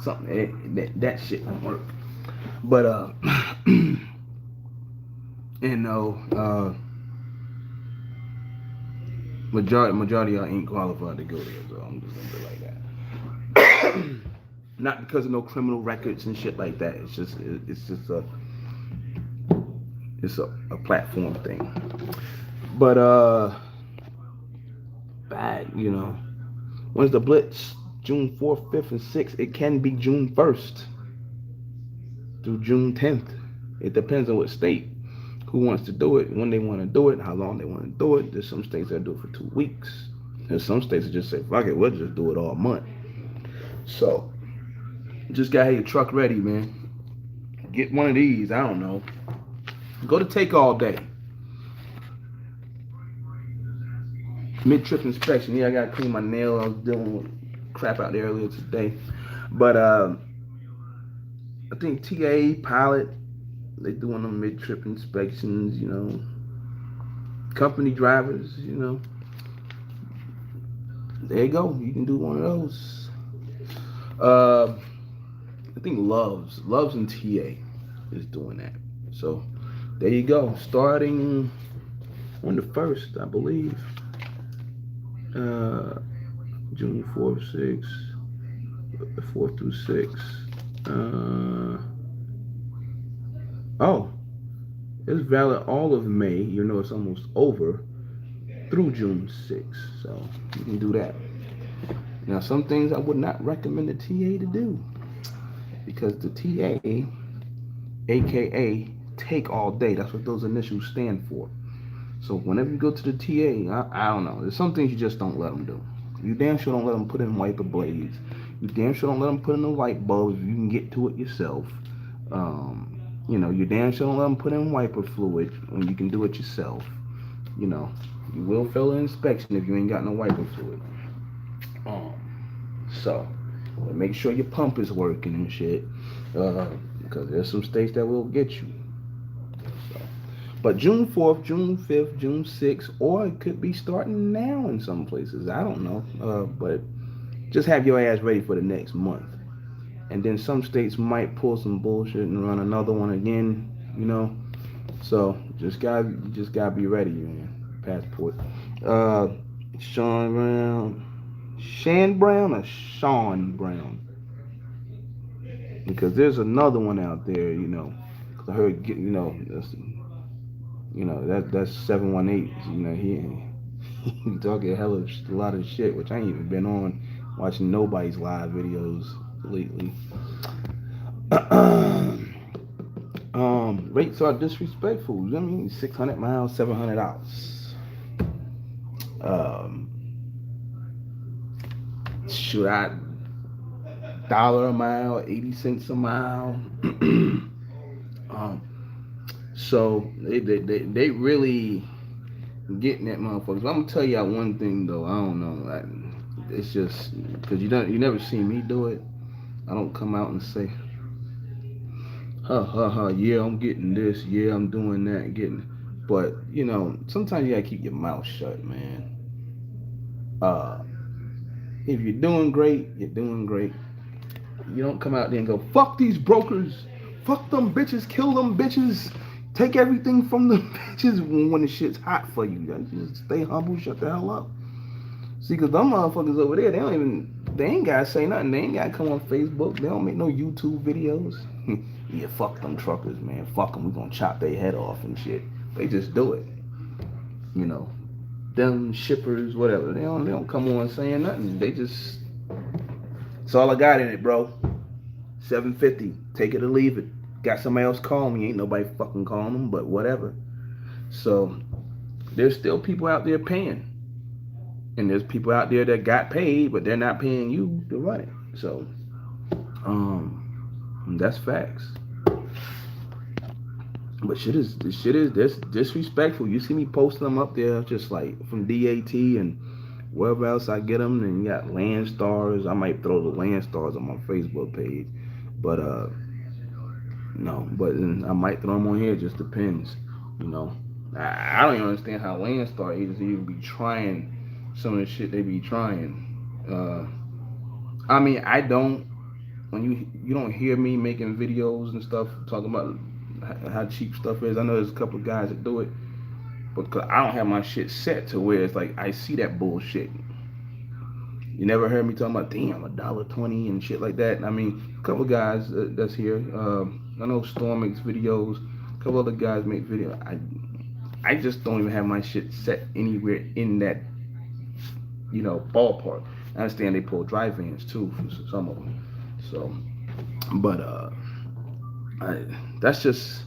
something that shit won't work. But and no, majority of y'all ain't qualified to go there, so I'm just gonna be like that. Not because of no criminal records and shit like that. It's just a platform thing. But bad, you know. When's the Blitz? June 4th, 5th, and 6th. It can be June 1st through June 10th. It depends on what state, who wants to do it, when they want to do it, how long they want to do it. There's some states that do it for 2 weeks. There's some states that just say, fuck it, we'll just do it all month. So, just gotta have your truck ready, man. Get one of these, I don't know. Go to Take All Day. Mid-trip inspection. Yeah, I gotta clean my nail. I was dealing with crap out there earlier today. But I think TA, Pilot, they doing them mid-trip inspections, you know. Company drivers, you know. There you go. You can do one of those. I think Loves and TA is doing that. So there you go. Starting on the 1st, I believe. June 4th, 6th, 4th through 6th. Oh, it's valid all of May. You know it's almost over through June 6th. So you can do that. Now, some things I would not recommend the TA to do because the TA, aka Take All Day, that's what those initials stand for. So whenever you go to the TA, I don't know. There's some things you just don't let them do. You damn sure don't let them put in wiper blades. You damn sure don't let them put in the light bulbs. You can get to it yourself. You know, you damn sure don't let them put in wiper fluid when you can do it yourself. You know, you will fail the inspection if you ain't got no wiper fluid. So make sure your pump is working and shit, because there's some states that will get you. So, but June 4th, June 5th, June 6th, or it could be starting now in some places. I don't know, but just have your ass ready for the next month. And then some states might pull some bullshit and run another one again, you know. So just gotta be ready, man. Passport. Uh, Sean Brown, Shan Brown or Sean Brown? Because there's another one out there, you know. 'Cause I heard, that's 718. You know, he talking a lot of shit, which I ain't even been on watching nobody's live videos lately. Rates are disrespectful. I mean, 600 miles, $700. Um, should I dollar a mile, 80 cents a mile? So they really getting that motherfuckers. I'm gonna tell y'all one thing though. I don't know. It's just because you never see me do it. I don't come out and say, ha ha ha, yeah, I'm getting this, yeah, I'm doing that, getting. But sometimes you gotta keep your mouth shut, man. Uh, if you're doing great, you're doing great. You don't come out there and go, fuck these brokers, fuck them bitches, kill them bitches, take everything from the bitches when the shit's hot for you. You just stay humble, shut the hell up. See, because them motherfuckers over there, they ain't gotta say nothing. They ain't gotta come on Facebook. They don't make no YouTube videos. Yeah, fuck them truckers, man. Fuck them. We gonna chop their head off and shit. They just do it. You know, them shippers, whatever. They don't come on saying nothing. They just, it's all I got in it, bro. $750. Take it or leave it. Got somebody else calling me. Ain't nobody fucking calling them, but whatever. So there's still people out there paying. And there's people out there that got paid, but they're not paying you to run it. So, that's facts. But shit is disrespectful. You see me posting them up there, just like from DAT and wherever else I get them. And you got Landstars. I might throw the Landstars on my Facebook page, but no. But I might throw them on here. It just depends. I don't even understand how Landstar agents even be trying some of the shit they be trying. I mean, I don't. When you don't hear me making videos and stuff talking about how cheap stuff is. I know there's a couple of guys that do it, but cause I don't have my shit set to where it's like I see that bullshit. You never heard me talking about damn $1.20 and shit like that. I mean, a couple of guys that's here. I know Storm makes videos. A couple other guys make videos. I just don't even have my shit set anywhere in that ballpark. I understand they pull dry vans too for some of them. So, but that's just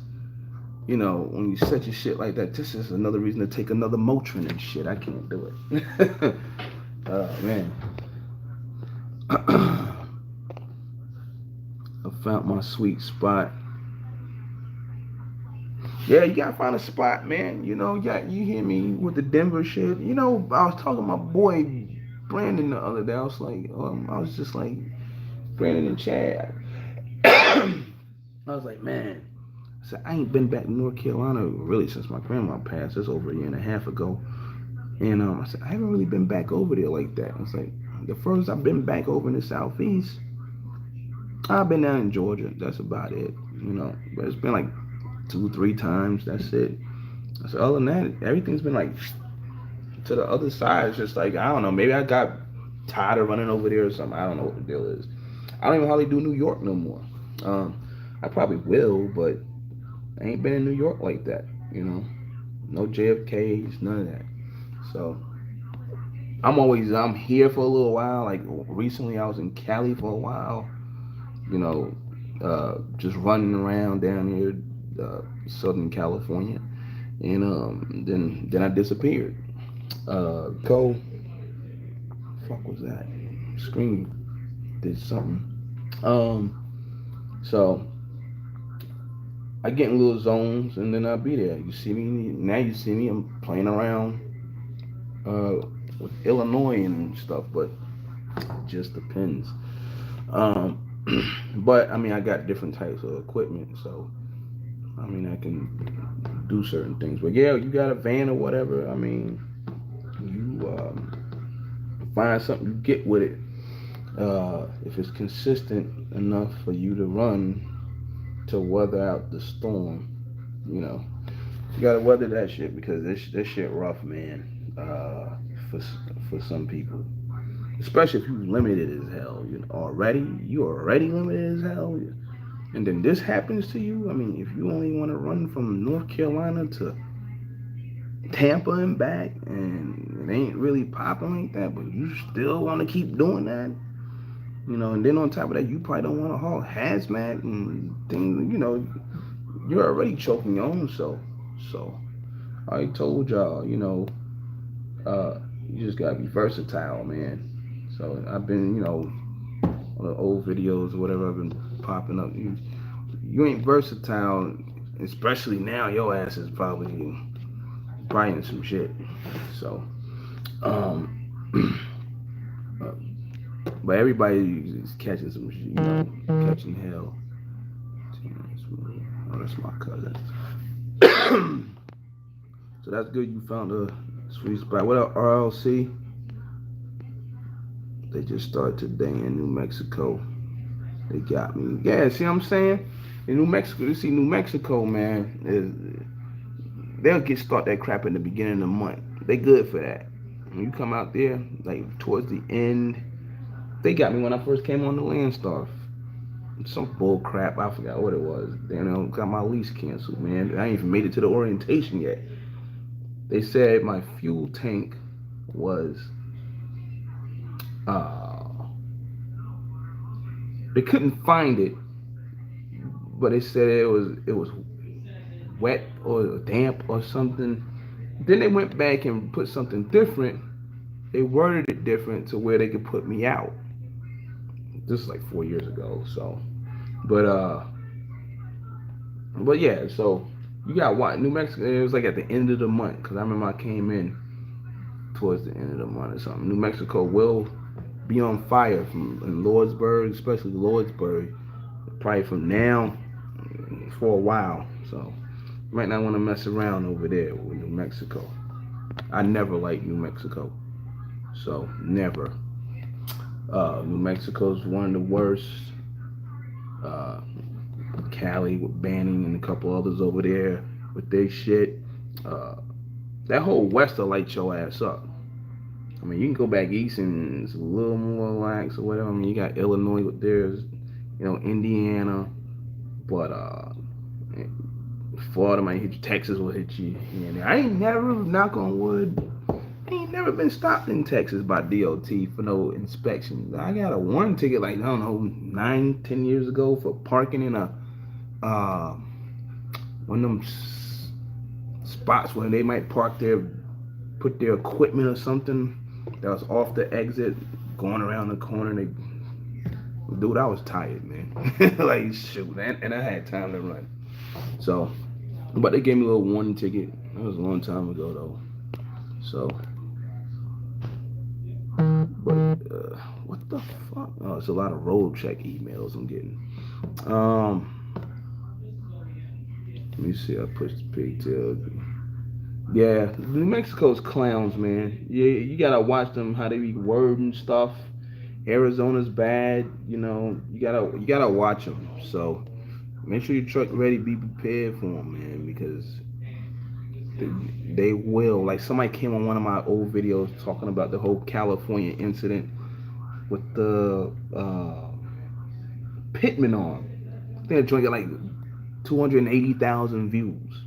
when you set your shit like that. This is another reason to take another Motrin and shit. I can't do it. Oh man. I found my sweet spot. Yeah, you gotta find a spot, man. You hear me with the Denver shit. I was talking to my boy Brandon the other day. I was just like, Brandon and Chad. I was like, man, I said, I ain't been back to North Carolina really since my grandma passed. That's over a year and a half ago. And I said, I haven't really been back over there like that. I was like, the first I've been back over in the Southeast, I've been down in Georgia. That's about it. But it's been like 2-3 times. That's it. I said, other than that, everything's been like to the other side. It's just like, I don't know. Maybe I got tired of running over there or something. I don't know what the deal is. I don't even hardly do New York no more. I probably will, but I ain't been in New York like that. No JFKs, none of that. So I'm here for a little while. Like recently, I was in Cali for a while. Just running around down here, Southern California, and then I disappeared. Fuck was that? Screen did something. So I get in little zones and then I'll be there. You see me, I'm playing around with Illinois and stuff, but It just depends. Um, but I mean, I got different types of equipment, so I mean, I can do certain things. But yeah, you got a van or whatever. I mean, you find something you get with it. If it's consistent enough for you to run to weather out the storm, you know, you gotta weather that shit because this shit rough, man. For for some people, especially if you limited as hell, you already limited as hell, and then this happens to you. I mean, if you only want to run from North Carolina to Tampa and back, and it ain't really popping like that, but you still want to keep doing that, and then on top of that, you probably don't want to haul hazmat and things, you're already choking your own self. So I told y'all, you just gotta be versatile, man. So I've been, on the old videos or whatever I've been popping up. You ain't versatile, especially now. Your ass is probably in some shit. So, um, uh, but everybody is catching some, catching hell. Oh, that's my cousin. So that's good. You found a sweet spot. What up, RLC? They just started today in New Mexico. They got me. Yeah, see what I'm saying? In New Mexico, you see New Mexico, man, they'll start that crap in the beginning of the month. They good for that. When you come out there, like towards the end, they got me when I first came on the Landstar. Some bull crap, I forgot what it was. Then got my lease canceled, man. I ain't even made it to the orientation yet. They said my fuel tank was they couldn't find it, but they said it was wet or damp or something. Then they went back and put something different. They worded it different to where they could put me out. This is like 4 years ago. So, but yeah. So you got what New Mexico? It was like at the end of the month because I remember I came in towards the end of the month or something. New Mexico will be on fire in Lordsburg, especially Lordsburg, probably from now for a while. So you might not want to mess around over there with New Mexico. I never liked New Mexico, so never. New Mexico's one of the worst. Uh, Cali with Banning and a couple others over there with their shit. Uh, that whole West will light your ass up. I mean, you can go back east and it's a little more lax or whatever. I mean, you got Illinois with theirs, Indiana, but Florida might hit you, Texas will hit you. And I ain't never, knock on wood, I ain't never been stopped in Texas by DOT for no inspection. I got a warning ticket like, I don't know, 9, 10 years ago for parking in a one of them spots where they might park put their equipment or something that was off the exit, going around the corner. Dude, I was tired, man. Like, shoot, and I had time to run. So, but they gave me a little warning ticket. That was a long time ago, though. So, but what the fuck? Oh, it's a lot of road check emails I'm getting. Let me see. I pushed the pigtail. Yeah, New Mexico's clowns, man. Yeah, you gotta watch them how they be wording stuff. Arizona's bad. You gotta watch them. So make sure your truck ready. Be prepared for them, man, because they will. Like somebody came on one of my old videos talking about the whole California incident with the Pittman on. I think the joint got like 280,000 views.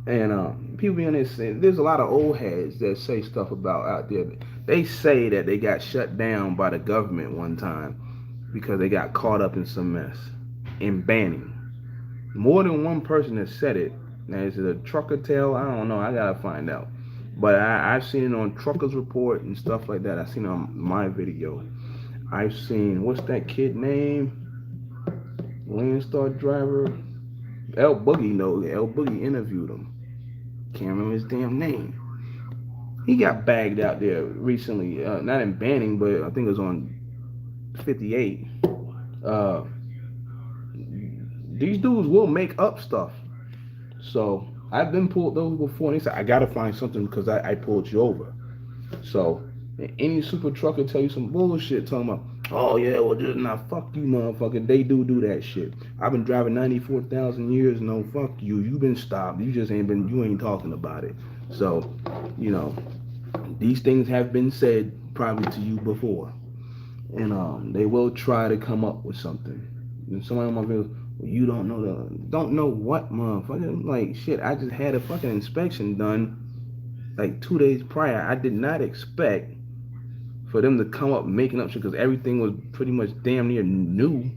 And people be on this saying, there's a lot of old heads that say stuff about out there. They say that they got shut down by the government one time because they got caught up in some mess in banning. More than one person has said it. Now, is it a trucker tale? I don't know. I gotta find out. But I've seen it on Truckers Report and stuff like that. I've seen it on my video. I've seen, what's that kid name? Landstar driver. El Boogie interviewed him. Can't remember his damn name. He got bagged out there recently, not in Banning, but I think it was on 58. Uh, these dudes will make up stuff. So I've been pulled over before, and they said I gotta find something because I pulled you over. So any super trucker tell you some bullshit talking about, oh yeah, well just not fuck you, motherfucker. They do that shit. I've been driving 94,000 years. No, fuck you. You been stopped. You just ain't been. You ain't talking about it. So, you know, these things have been said probably to you before, and they will try to come up with something. And somebody on my video, well, you don't know what, motherfucker. Like shit, I just had a fucking inspection done like 2 days prior. I did not expect for them to come up making up shit because everything was pretty much damn near new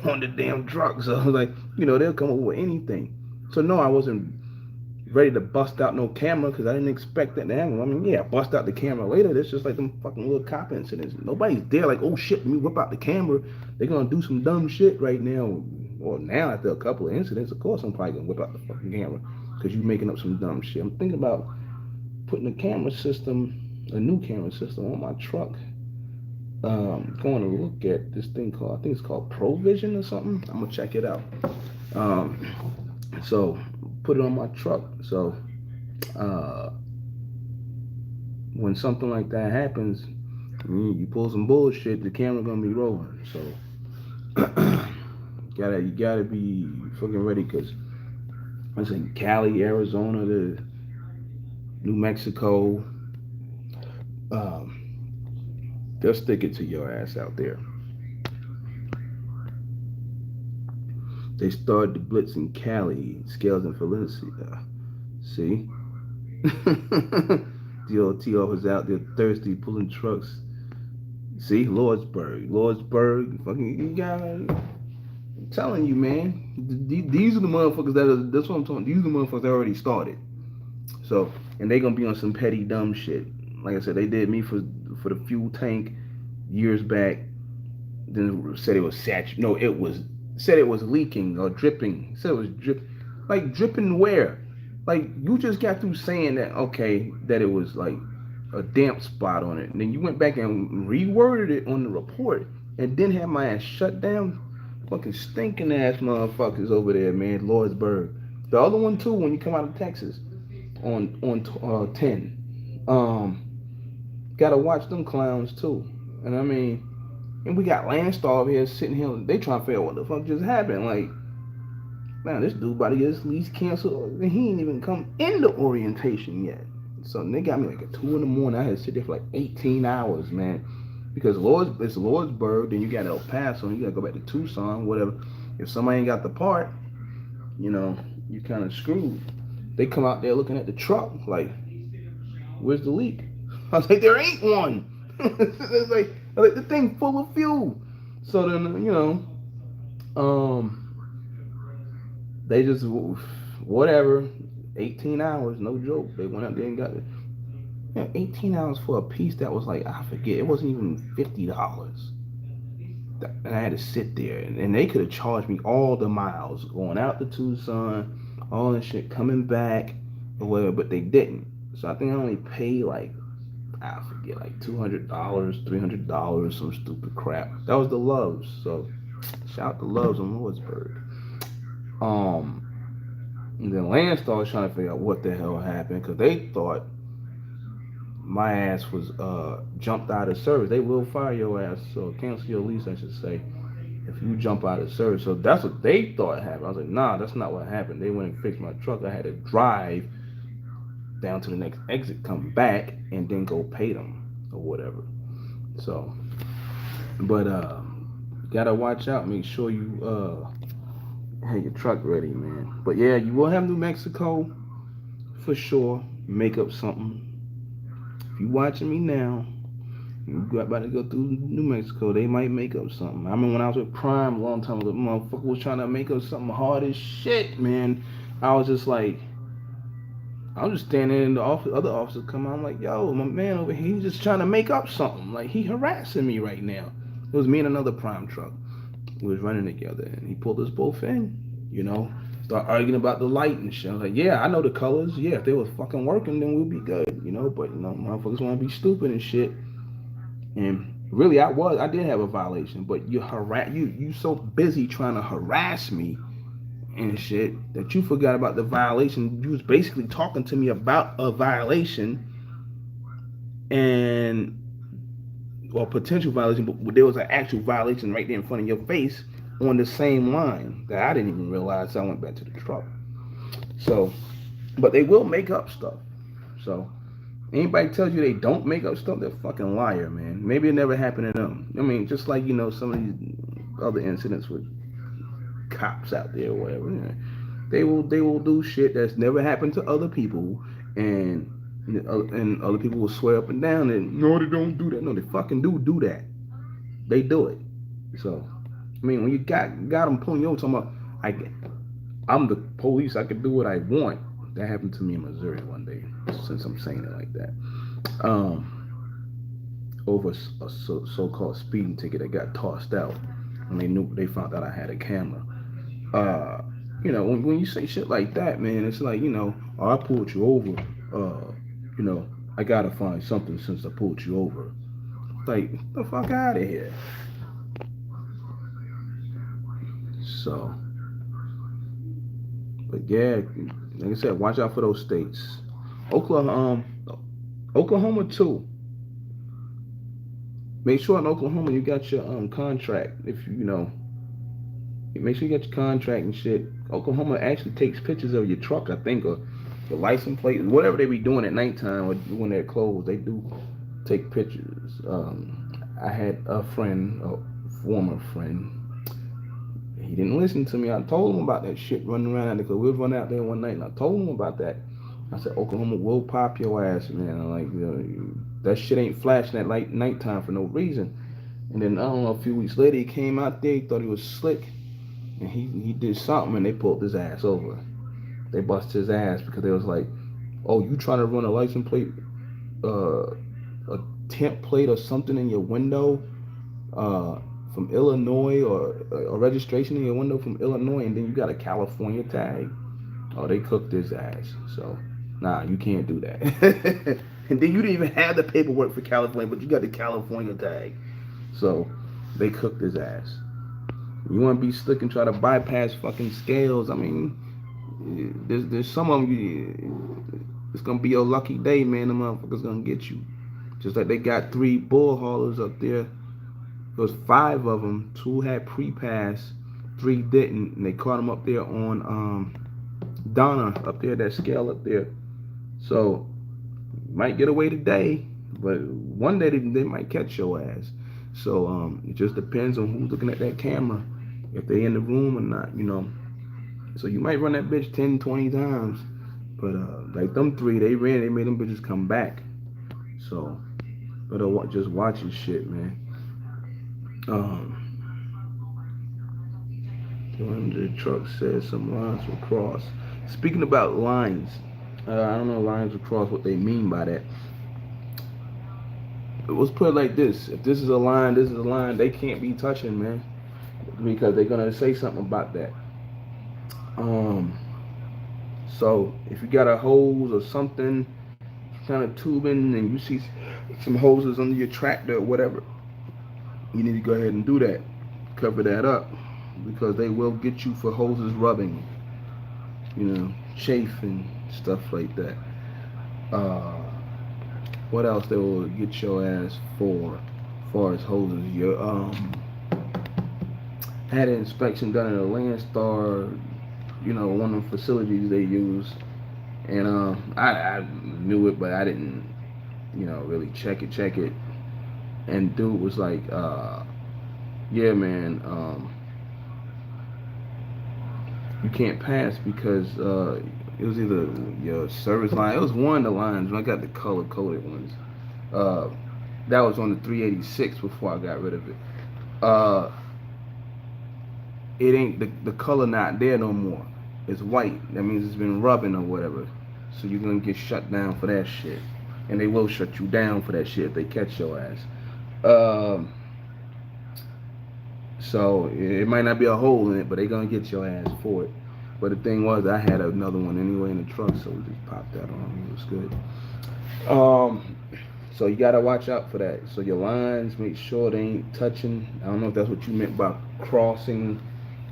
on the damn truck. So I was like, they'll come up with anything. So no, I wasn't ready to bust out no camera because I didn't expect that to happen. I mean, yeah, bust out the camera later. That's just like them fucking little cop incidents. Nobody's there like, oh shit, let me whip out the camera. They're gonna do some dumb shit right now. Well, now after a couple of incidents, of course I'm probably gonna whip out the fucking camera because you making up some dumb shit. I'm thinking about putting a new camera system on my truck. Going to look at this thing called, I think it's called Provision or something. I'm gonna check it out. So put it on my truck. So when something like that happens, you pull some bullshit, the camera gonna be rolling. So you gotta be fucking ready because it's in Cali, Arizona, to New Mexico. They'll stick it to your ass out there. They started the Blitz in Cali, Scales and Felicity. See? DOT officers out there thirsty, pulling trucks. See? Lordsburg, fucking, you got, I'm telling you, man. These are the motherfuckers that's what I'm talking. These are the motherfuckers that already started. So, and they gonna be on some petty dumb shit. Like I said, they did me for the fuel tank years back. Then said it was saturated. No, said it was leaking or dripping. Said it was like dripping where? Like you just got through saying that that it was like a damp spot on it. And then you went back and reworded it on the report and then had my ass shut down. Fucking stinking ass motherfuckers over there, man. Lordsburg. The other one too, when you come out of Texas on 10. Gotta watch them clowns too. And I mean, and we got Landstar over here sitting here, they trying to figure out what the fuck just happened. Like, man, this dude about to get his lease canceled and he ain't even come into orientation yet. So they got me like at 2 a.m. I had to sit there for like 18 hours, man. Because it's Lordsburg, then you got El Paso, and you gotta go back to Tucson, whatever. If somebody ain't got the part, you kind of screwed. They come out there looking at the truck, like, where's the leak? I was like, there ain't one. It's like the thing full of fuel. So then, they just, whatever, 18 hours, no joke. They went out there and got it. 18 hours for a piece that was like, I forget, it wasn't even $50. And I had to sit there, and they could have charged me all the miles going out to Tucson, all that shit, coming back or whatever, but they didn't. So I think I only paid like, I forget, like $200, $300, some stupid crap. That was the Loves. So shout out to Loves on Lordsburg. And then Landstar was trying to figure out what the hell happened because they thought my ass was jumped out of service. They will fire your ass, so cancel your lease, I should say, if you jump out of service. So that's what they thought happened. I was like, nah, that's not what happened. They went and fixed my truck. I had to drive down to the next exit, come back, and then go pay them or whatever. So, but gotta watch out. Make sure you have your truck ready, man. But yeah, you will have New Mexico for sure. Make up something. If you watching me now, you about to go through New Mexico, they might make up something. I remember when I was with Prime a long time ago, motherfucker was trying to make up something hard as shit, man. I was just like, I was just standing in the office, other officers come out, I'm like, yo, my man over here, he's just trying to make up something. Like, he harassing me right now. It was me and another Prime truck. We was running together, and he pulled us both in, Start arguing about the light and shit. I was like, yeah, I know the colors. Yeah, if they was fucking working, then we'd be good, you know. But motherfuckers want to be stupid and shit. And really, I did have a violation. But you so busy trying to harass me and shit that you forgot about the violation. You was basically talking to me about a violation and or potential violation, but there was an actual violation right there in front of your face on the same line that I didn't even realize. So I went back to the truck. So, but they will make up stuff. So anybody tells you they don't make up stuff, they're a fucking liar, man. Maybe it never happened to them. I mean, just like some of these other incidents with cops out there or whatever. They will do shit that's never happened to other people, and other people will swear up and down and no, they don't do that. No, they fucking do that. They do it. So, I mean, when you got them pulling you over, talking about I'm the police, I can do what I want. That happened to me in Missouri one day. Since I'm saying it like that, over a so-called speeding ticket that got tossed out, and they found out I had a camera. uh, when you say shit like that, man, it's like, oh, I pulled you over. You know, I gotta find something since I pulled you over. Like, the fuck out of here. So, but yeah, like I said, watch out for those states. Oklahoma too. Make sure in Oklahoma you got your contract. If make sure you got your contract and shit. Oklahoma actually takes pictures of your truck, I think, or the license plate, whatever they be doing at nighttime or when they're closed. They do take pictures. I had a friend, a former friend. He didn't listen to me. I told him about that shit running around out there because we was running out there one night, and I told him about that. I said, Oklahoma will pop your ass, man. I'm like, that shit ain't flashing at nighttime for no reason. And then I don't know, a few weeks later, he came out there. He thought he was slick, and he did something, and they pulled his ass over. They busted his ass because they was like, oh, you trying to run a license plate, a temp plate or something in your window from Illinois, or a registration in your window from Illinois, and then you got a California tag. Oh, they cooked his ass. So, nah, you can't do that. And then you didn't even have the paperwork for California, but you got the California tag. So, they cooked his ass. You want to be slick and try to bypass fucking scales. I mean, there's some of them, it's going to be your lucky day, man. The motherfucker's going to get you. Just like they got 3 bull haulers up there. There was 5 of them. 2 had pre-pass, 3 didn't, and they caught them up there on Donna, up there, that scale up there. So, you might get away today, but one day they might catch your ass. So, it just depends on who's looking at that camera, if they in the room or not, So you might run that bitch 10, 20 times, but like them 3, they made them bitches come back. So, better just watch your shit, man. The truck says some lines were crossed. Speaking about lines, I don't know lines were crossed, what they mean by that. Let's put it like this: if this is a line, they can't be touching, man, because they're gonna say something about that. So if you got a hose or something, kind of tubing, and you see some hoses under your tractor or whatever, you need to go ahead and do that. Cover that up, because they will get you for hoses rubbing, chafe and stuff like that. What else they will get your ass for, as far as hoses? Your had an inspection done at a Landstar, one of the facilities they use, and I knew it, but I didn't, really check it. And dude was like, yeah, man, you can't pass because it was either your service line. It was one of the lines. I got the color-coded ones. That was on the 386 before I got rid of it. It ain't the color not there no more. It's white. That means it's been rubbing or whatever. So you're gonna get shut down for that shit, and they will shut you down for that shit if they catch your ass. So it might not be a hole in it, but they gonna get your ass for it. But the thing was, I had another one anyway in the truck, so we just popped that on. It was good. So you gotta watch out for that. So your lines, make sure they ain't touching. I don't know if that's what you meant by crossing,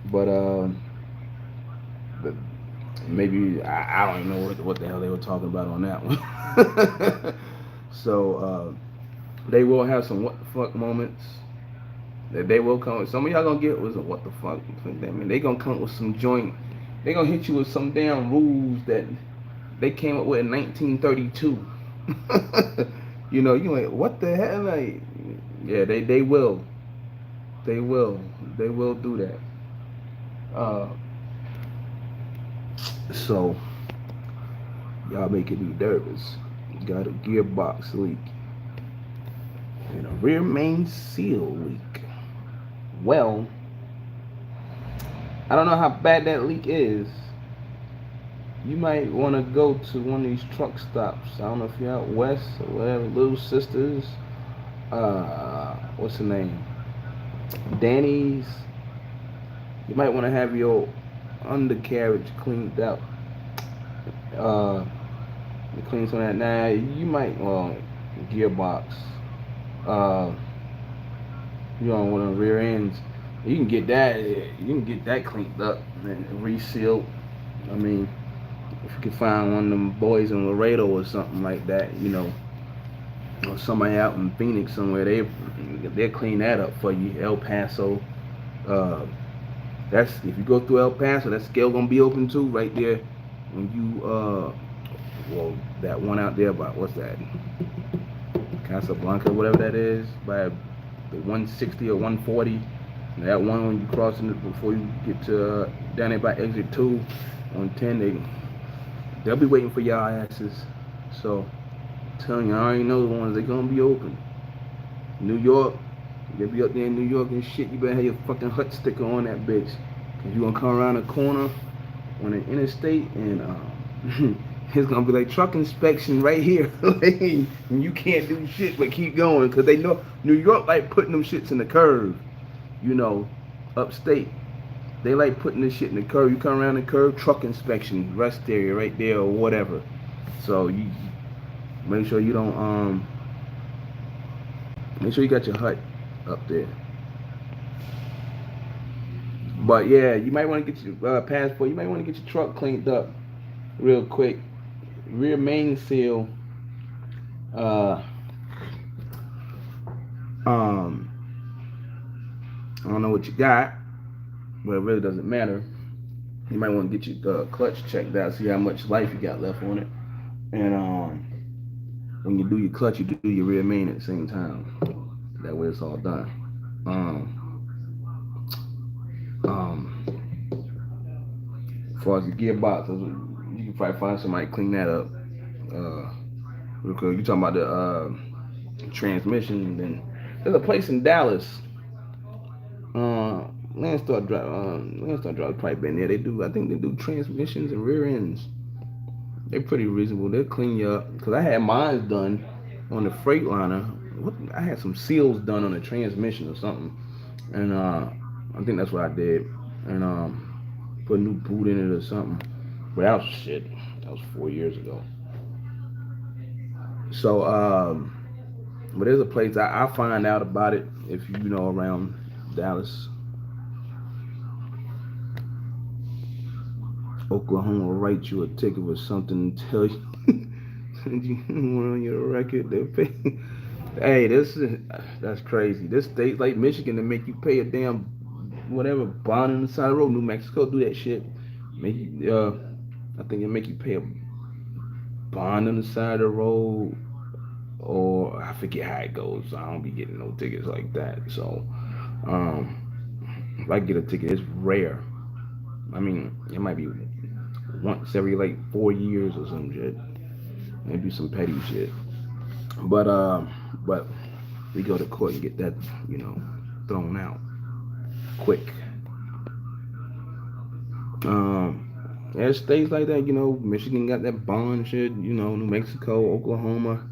but but maybe I don't even know what the hell they were talking about on that one. So they will have some what the fuck moments that they will come with. Some of y'all gonna get was a what the fuck. I mean, they gonna come with some joint. They gonna hit you with some damn rules that they came up with in 1932. You know, you like what the hell? Like, yeah, they will, they will, they will do that. Uh, so y'all making me nervous. Got a gearbox leak and a rear main seal leak. Well, I don't know how bad that leak is. You might want to go to one of these truck stops. I don't know if you're out west or whatever. Little Sisters. What's the name? Danny's. You might want to have your undercarriage cleaned out. Clean some of that. Now you might gearbox. Uh, you on one of the rear ends. You can get that. You can get that cleaned up and resealed. I mean, if you can find one of them boys in Laredo or something like that, you know, or somebody out in Phoenix somewhere, they'll clean that up for you. El Paso. Uh, that's if you go through El Paso, that scale gonna be open too, right there. When you well, that one out there by what's that? Casablanca, whatever that is, by the 160 or 140. And that one when you crossing it before you get to down there by exit 2 on 10, they'll be waiting for y'all asses. So I'm telling you, I already know the ones they gonna be open. New York, you'll be up there in New York and shit. You better have your fucking hut sticker on that bitch, cause you gonna come around the corner on the interstate and it's gonna be like truck inspection right here. And you can't do shit but keep going, cause they know New York like putting them shits in the curve. You know, upstate, they like putting this shit in the curve. You come around the curve, truck inspection, rest area right there or whatever. So you make sure you don't make sure you got your hut up there. But yeah, you might want to get your passport. You might want to get your truck cleaned up real quick. Rear main seal. I don't know what you got, but it really doesn't matter. You might want to get your clutch checked out, see how much life you got left on it, and when you do your clutch, you do your rear main at the same time. That way, it's all done. As far as the gearbox, you can probably find somebody to clean that up. Real quick, you talking about the transmission? Then there's a place in Dallas. Landstar Drive probably been there. They do. I think they do transmissions and rear ends. They're pretty reasonable. They'll clean you up. Cause I had mine done on the Freightliner. I had some seals done on the transmission or something, and I think that's what I did. And put a new boot in it or something. But that was shit. That was 4 years ago. So but there's a place I find out about it if you know around Dallas. Oklahoma will write you a ticket or something and tell you you want on your record. They pay. Hey, that's crazy. This state like Michigan to make you pay a damn whatever bond on the side of the road. New Mexico do that shit. Make you I think it make you pay a bond on the side of the road, or I forget how it goes. I don't be getting no tickets like that. So if I get a ticket, it's rare. I mean, it might be once every like 4 years or some shit. Maybe some petty shit. But we go to court and get that, you know, thrown out quick. There's states like that, you know, Michigan got that bond shit, you know, New Mexico, Oklahoma.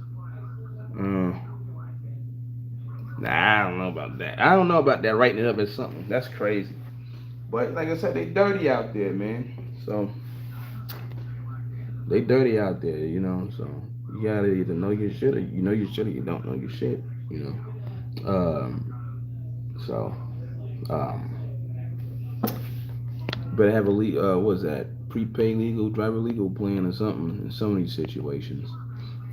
I don't know about that. I don't know about that writing it up as something. That's crazy. But like I said, they dirty out there, man. So they dirty out there, you know. So you gotta either know your shit or you know your shit or you don't know your shit, you know. So better have a what's that? Prepaid legal, driver legal plan or something in some of these situations.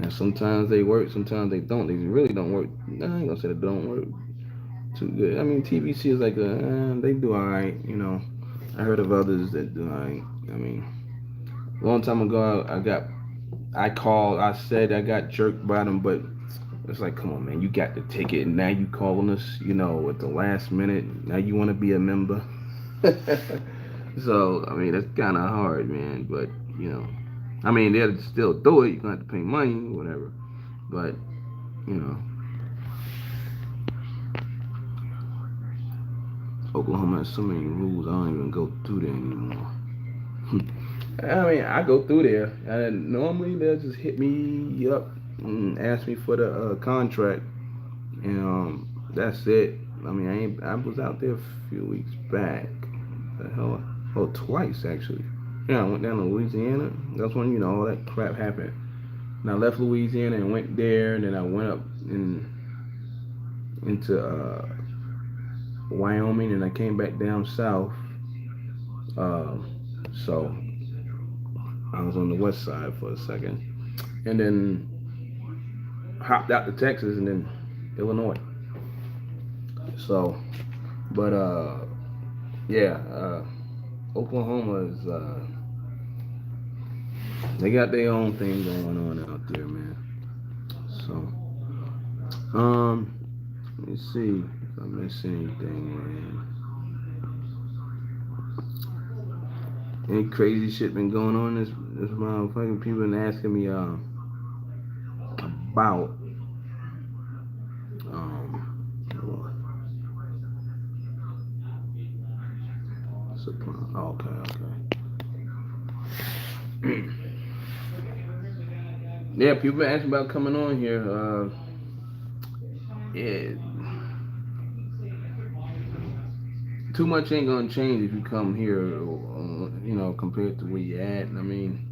And sometimes they work, sometimes they don't. They really don't work. I ain't gonna say they don't work too good. I mean, TBC is like they do all right, you know. I heard of others that do all right. I mean, a long time ago, I called, I said I got jerked by them, but it's like, come on, man, you got the ticket, and now you calling us, you know, at the last minute. Now you want to be a member. So, I mean, that's kind of hard, man. But you know, I mean, they'll still do it. You're gonna have to pay money, whatever. But you know, Oklahoma has so many rules. I don't even go through there anymore. I mean, I go through there, and normally they'll just hit me up and ask me for the contract, and that's it. I mean, I was out there a few weeks back. The hell, oh, twice actually. Yeah, I went down to Louisiana. That's when you know all that crap happened. And I left Louisiana and went there, and then I went up into Wyoming, and I came back down south. Uh, so I was on the west side for a second, and then hopped out to Texas, and then Illinois. So, but yeah, Oklahoma is they got their own thing going on out there, man. So, let me see if I miss anything, man. Any crazy shit been going on this motherfucking people been asking me about supply. Okay. Yeah, people been asking about coming on here. Yeah, too much ain't gonna change if you come here, you know, compared to where you at. I mean,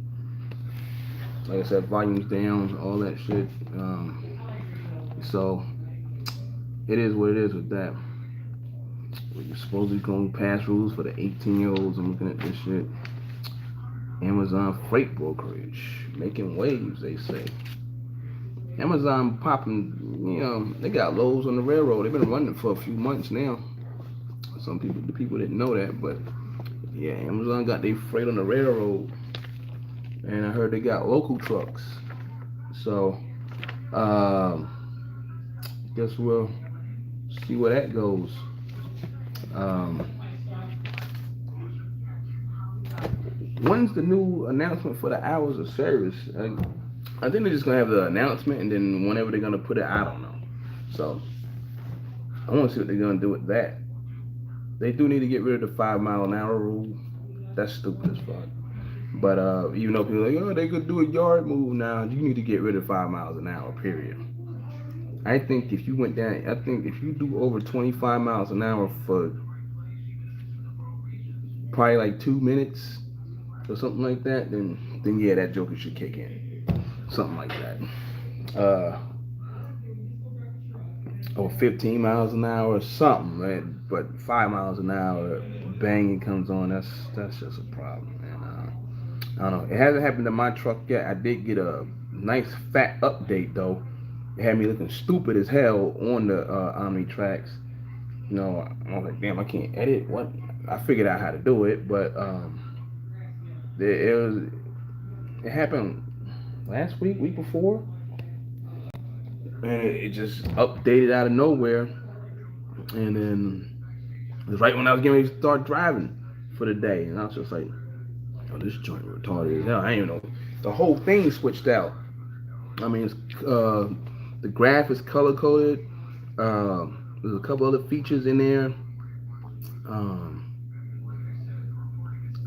like I said, volumes down, all that shit. So it is what it is with that. You're supposedly going to pass rules for the 18-year-olds. I'm looking at this shit. Amazon freight brokerage making waves, they say. Amazon popping, you know, they got loads on the railroad. They've been running for a few months now. The people didn't know that, but yeah, Amazon got their freight on the railroad, and I heard they got local trucks. So, guess we'll see where that goes. When's the new announcement for the hours of service? I think they're just gonna have the announcement, and then whenever they're gonna put it, I don't know. So I want to see what they're gonna do with that. They do need to get rid of the 5 mile an hour rule. That's stupid as fuck. But even though people are like, oh, they could do a yard move now, you need to get rid of 5 miles an hour. Period. I think if you went down, I think if you do over 25 miles an hour for probably like 2 minutes or something like that, then yeah, that joker should kick in. Something like that. Or 15 miles an hour or something, man. But 5 miles an hour, banging comes on. That's just a problem, man. I don't know. It hasn't happened to my truck yet. I did get a nice fat update though. It had me looking stupid as hell on the Omni tracks. You know, I was like, damn, I can't edit. What? I figured out how to do it, but it happened last week before, and it just updated out of nowhere, and then it was right when I was getting ready to start driving for the day, and I was just like, oh, this joint retarded as hell. I didn't even know the whole thing switched out. I mean, the graph is color coded. There's a couple other features in there. I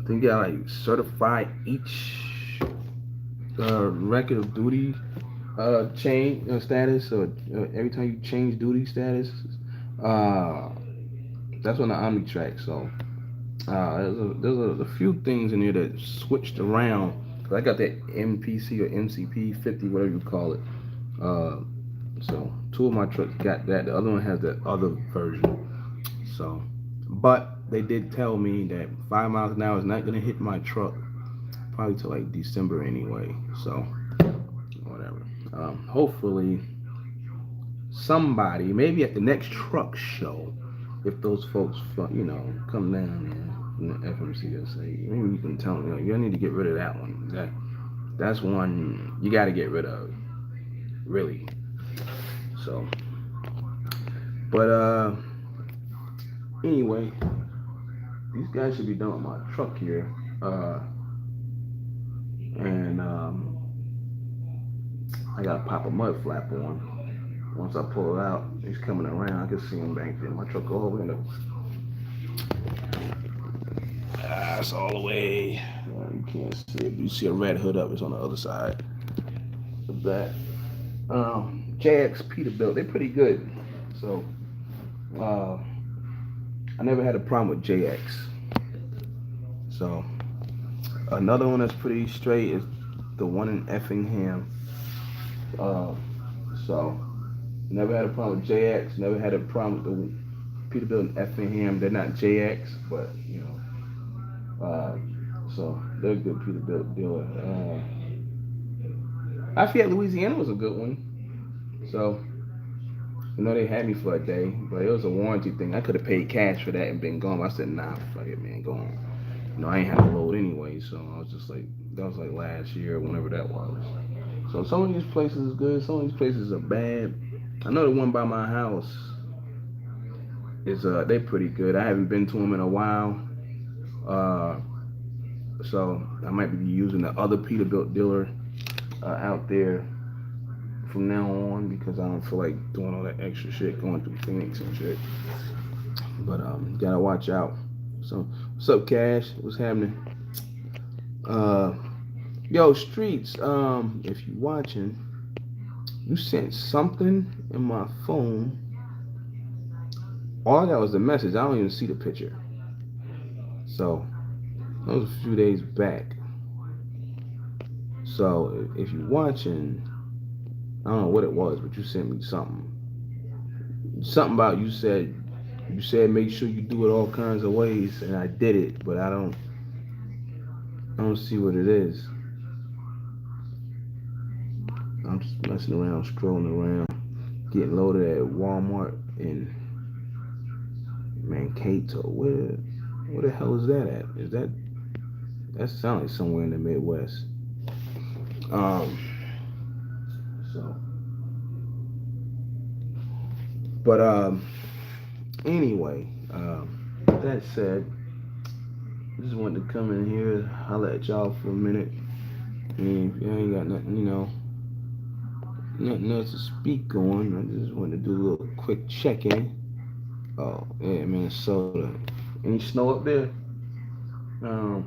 think you got like certify each record of duty change status. So every time you change duty status, that's on the Omni track. So There's a few things in here that switched around. 'Cause I got that MPC or MCP 50, whatever you call it. Uh, so two of my trucks got that. The other one has that other version. So, but they did tell me that 5 miles an hour is not gonna hit my truck probably till like December anyway. So whatever. Hopefully somebody, maybe at the next truck show, if those folks, come down there in the FMCSA, maybe you can tell them, you need to get rid of that one. That's one you got to get rid of, really. So, but anyway, these guys should be done with my truck here, and I gotta pop a mud flap on. Once I pull it out, he's coming around. I can see him back there. My truck all the way in the. That's all the way. You can't see it. You see a red hood up. It's on the other side of that. JX Peterbilt. They're pretty good. So, I never had a problem with JX. So, another one that's pretty straight is the one in Effingham. So, never had a problem with JX. Never had a problem with the Peterbilt and Effingham. They're not JX, but so they're a good Peterbilt dealer. Lafayette, Louisiana was a good one. So, they had me for a day, but it was a warranty thing. I could have paid cash for that and been gone. But I said, nah, fuck it, man, go on. I ain't had a load anyway, so I was just like, that was like last year, whenever that was. So some of these places is good, some of these places are bad. I know the one by my house is they're pretty good. I haven't been to them in a while, so I might be using the other Peterbilt dealer out there from now on because I don't feel like doing all that extra shit going through Phoenix and shit. But gotta watch out. So what's up, Cash? What's happening? Yo, Streets. If you watching, you sent something in my phone. All I got was the message. I don't even see the picture. So that was a few days back. So if you're watching, I don't know what it was, but you sent me something. Something about you said make sure you do it all kinds of ways, and I did it, but I don't see what it is. I'm just messing around, scrolling around, getting loaded at Walmart in Mankato. Where the hell is that at? That sounds like somewhere in the Midwest. So, but anyway, that said, I just wanted to come in here, holler at y'all for a minute. And if you ain't got nothing, nothing else to speak on, I just wanted to do a little quick check-in. Oh, yeah, Minnesota. Any snow up there? I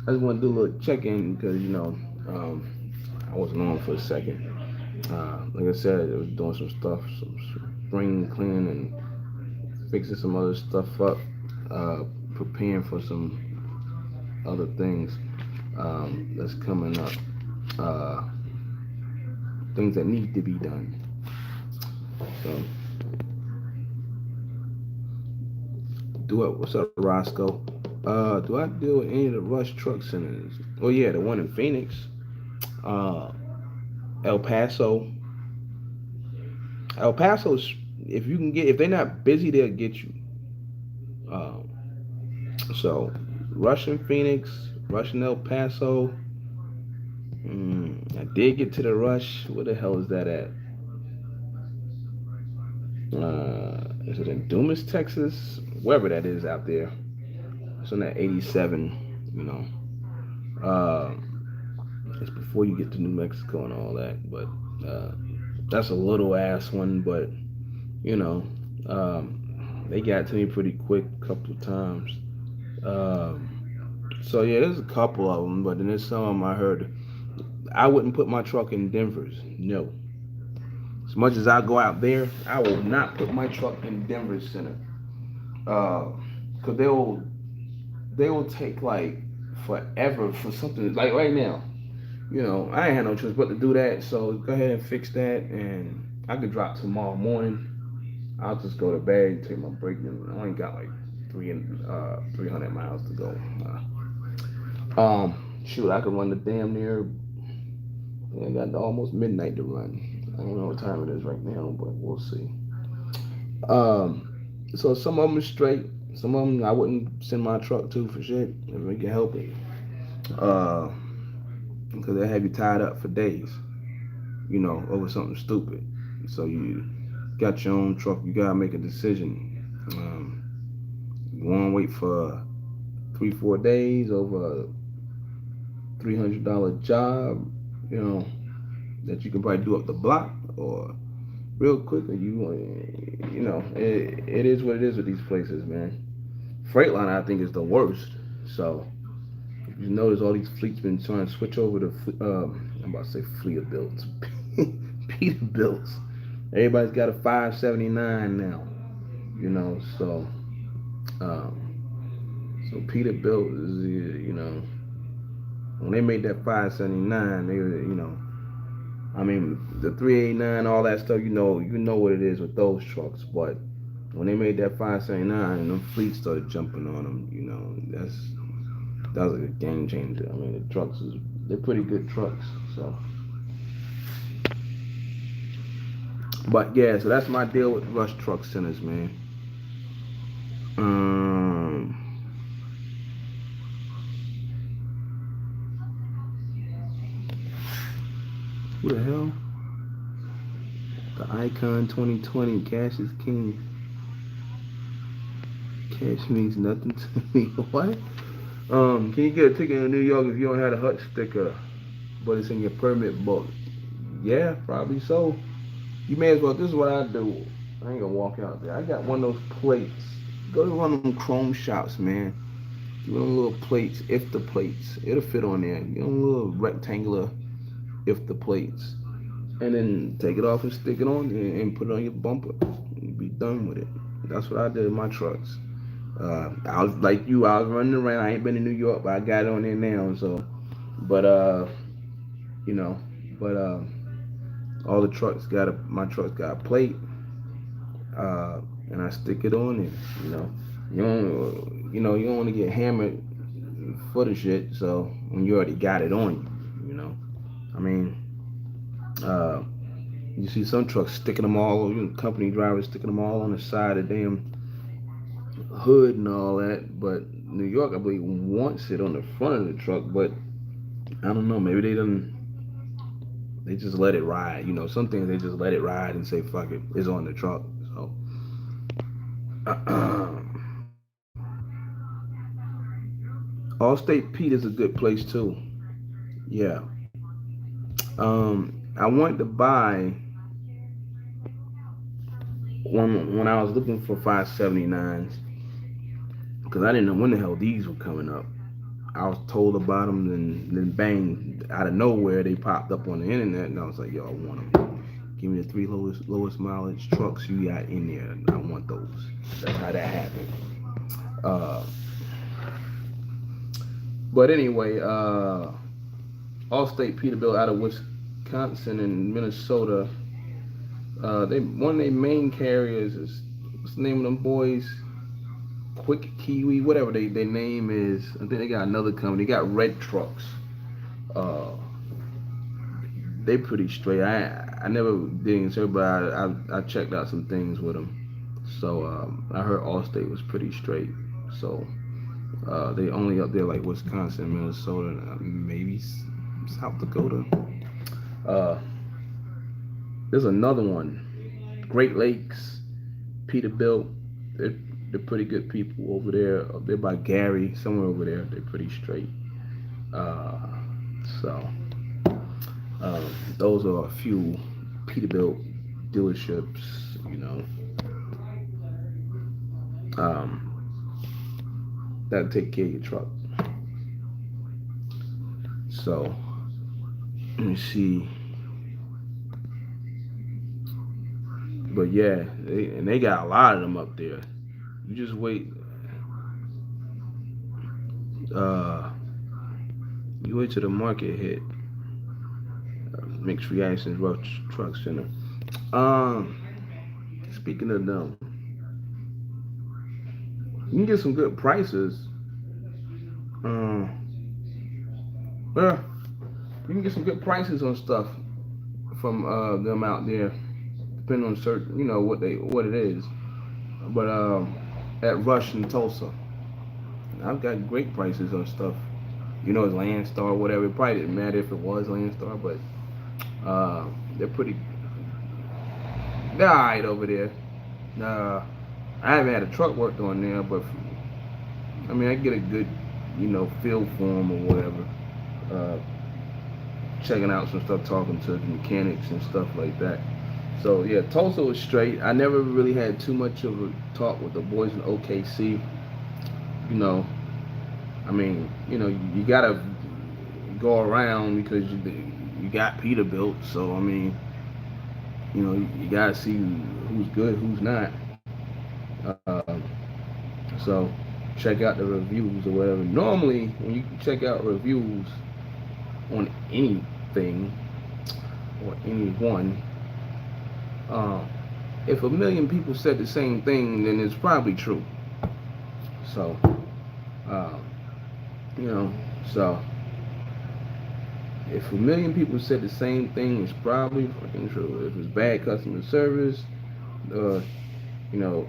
just want to do a little check-in because, I wasn't on for a second. Like I said, I was doing some stuff, some spring cleaning and fixing some other stuff up, preparing for some other things that's coming up, things that need to be done. So, what's up, Roscoe? Do I deal with any of the Rush Truck Centers? Oh yeah, the one in Phoenix, El Paso. El Paso's, if they're not busy, they'll get you. So, Rush in Phoenix, Rush in El Paso. I did get to the Rush. Where the hell is that at? Is it in Dumas, Texas? Wherever that is out there. It's on that 87, It's before you get to New Mexico and all that, but that's a little ass one, but they got to me pretty quick a couple of times. So yeah, there's a couple of them, but then there's some of them I heard. I wouldn't put my truck in Denver's. No. As much as I go out there, I will not put my truck in Denver's Center. Cause they will take like forever for something like right now. I ain't had no choice but to do that. So go ahead and fix that, and I could drop tomorrow morning. I'll just go to bed and take my break. And I only got like 300 miles to go. Shoot, I could run the damn near. I got almost midnight to run. I don't know what time it is right now, but we'll see. Um, so some of them are straight. Some of them I wouldn't send my truck to for shit if we can help it. Uh, because they have you tied up for days, over something stupid. So you got your own truck, you gotta make a decision. You want to wait for 3-4 days over a $300 job, you know, that you can probably do up the block, or real quick, or it is what it is with these places, man. Freightliner, I think, is the worst. So if you notice, all these fleets been trying to switch over to, I'm about to say Peterbilts, Peterbilts. Everybody's got a 579 now, so Peterbilt is, when they made that 579, they were, I mean, the 389, all that stuff, you know what it is with those trucks. But when they made that 579 and them fleets started jumping on them, that was a game changer. I mean, they're pretty good trucks. So, but yeah, so that's my deal with Rush Truck Centers, man. Um, who the hell? The Icon 2020, cash is king. Cash means nothing to me. What? Can you get a ticket in New York if you don't have a hut sticker, but it's in your permit book? Yeah, probably so. You may as well. This is what I do. I ain't gonna walk out there. I got one of those plates. Go to one of them chrome shops, man. Get one of them little plates, if the plates. It'll fit on there. Get them little rectangular if the plates. And then take it off and stick it on and put it on your bumper. And be done with it. That's what I did in my trucks. I was like you. I was running around. I ain't been in New York, but I got it on there now. So, but you know, but all the trucks got my trucks got a plate, and I stick it on there. You don't want to get hammered for the shit. So when you already got it on you. I mean, uh, you see some trucks sticking them all, company drivers sticking them all on the side of the damn hood and all that. But New York, I believe, wants it on the front of the truck, but I don't know. Maybe they just let it ride. Some things they just let it ride and say fuck it, it's on the truck. So, Allstate Pete is a good place too. Yeah. I wanted to buy when I was looking for 579s because I didn't know when the hell these were coming up. I was told about them, and then bang, out of nowhere, they popped up on the internet, and I was like, yo, I want them. Give me the three lowest mileage trucks you got in there. I want those. That's how that happened. Uh, but anyway, Allstate Peterbilt out of Wisconsin and Minnesota. One of their main carriers is, what's the name of them boys? Quick Kiwi, whatever their name is. I think they got another company. They got red trucks. Uh, they pretty straight. I never did into it, but I checked out some things with them. So I heard Allstate was pretty straight. So they only up there like Wisconsin, Minnesota, maybe South Dakota. Uh, there's another one, Great Lakes, Peterbilt. They're pretty good people over there. Up there by Gary, somewhere over there. They're pretty straight. Uh, so those are a few Peterbilt dealerships. Um, that take care of your truck. So let me see. But yeah, they got a lot of them up there. You just wait. Uh, you wait till the market hit. Mixed reactions, rough truck center. Um, Speaking of them, you can get some good prices. Um, well, you can get some good prices on stuff from them out there, depending on certain, what it is. But at Rush and Tulsa, I've got great prices on stuff. It's Landstar, whatever. It probably didn't matter if it was Landstar, but they're pretty. They're alright over there. Uh, I haven't had a truck worked on there, but I mean, I get a good, feel for them or whatever. Uh, Checking out some stuff, talking to the mechanics and stuff like that. So yeah, Tulsa was straight. I never really had too much of a talk with the boys in OKC. You know, I mean, you gotta go around because you got Peterbilt. So I mean, you gotta see who's good, who's not. Um, so check out the reviews or whatever. Normally, when you check out reviews on anything or anyone, um, if a million people said the same thing, then it's probably true. So, um, you know, so if a million people said the same thing, it's probably fucking true. If it's bad customer service, uh, you know,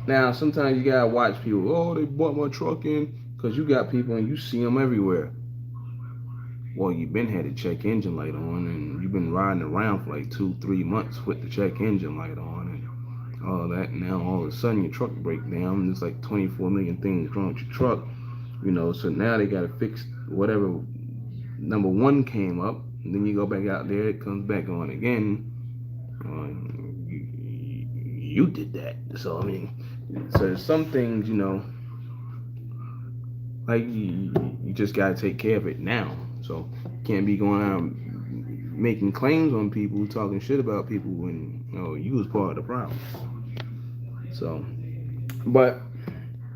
now sometimes you gotta watch people. Oh, they bought my truck in, because you got people and you see them everywhere. Well, you've been had a check engine light on, and you've been riding around for like 2-3 months with the check engine light on, and all that. And now all of a sudden your truck break down, and there's like 24 million things wrong with your truck. So now they gotta fix whatever number one came up, and then you go back out there, it comes back on again. You did that. So I mean, so there's some things, like you just gotta take care of it now. So you can't be going out making claims on people, talking shit about people when you was part of the problem. So, but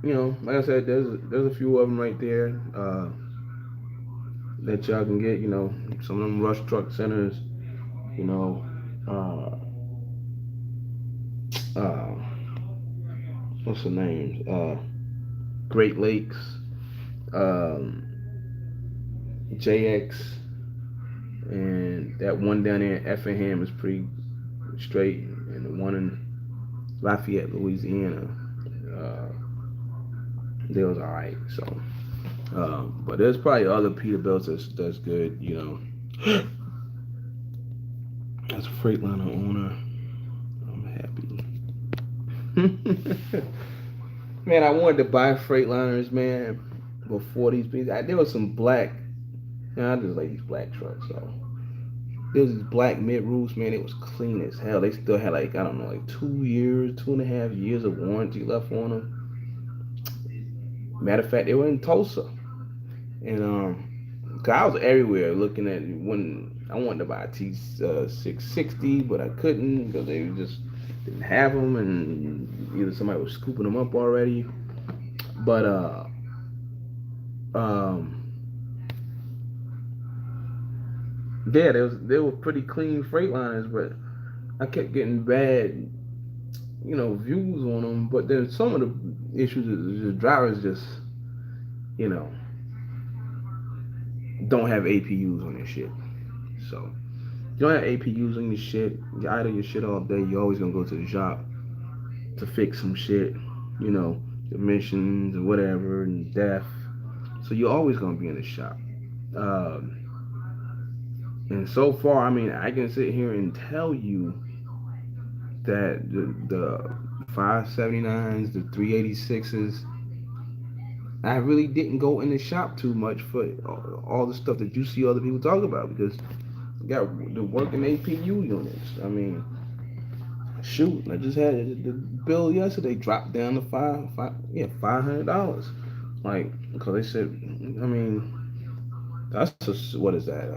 like I said, there's a few of them right there that y'all can get. Some of them rush truck centers. You know, uh, uh, what's the names? Great Lakes, um, JX, and that one down there in Effingham is pretty straight, and the one in Lafayette, Louisiana, uh, they was alright. So, but there's probably other Peterbilts that's good. As a Freightliner owner, I'm happy. Man, I wanted to buy Freightliners, man, before these pieces. There was some black. I just like these black trucks. So there was these black mid roofs, man. It was clean as hell. They still had like, I don't know, like 2 years, 2.5 years of warranty left on them. Matter of fact, they were in Tulsa, and cause I was everywhere looking at when I wanted to buy a T660, but I couldn't because they just didn't have them, and either somebody was scooping them up already. But um, yeah, they were pretty clean Freightliners, but I kept getting bad, views on them. But then some of the issues is the drivers just, you know, don't have APUs on their shit. So you don't have APUs on your shit. You idle your shit all day. You're always gonna go to the shop to fix some shit. Emissions and whatever and death. So you're always gonna be in the shop. Um, and so far, I mean, I can sit here and tell you that the 579s, the 386s, I really didn't go in the shop too much for all the stuff that you see other people talk about, because you got the working APU units. I mean, shoot, I just had the bill yesterday dropped down to $500. Like, because they said, I mean, that's just, what is that?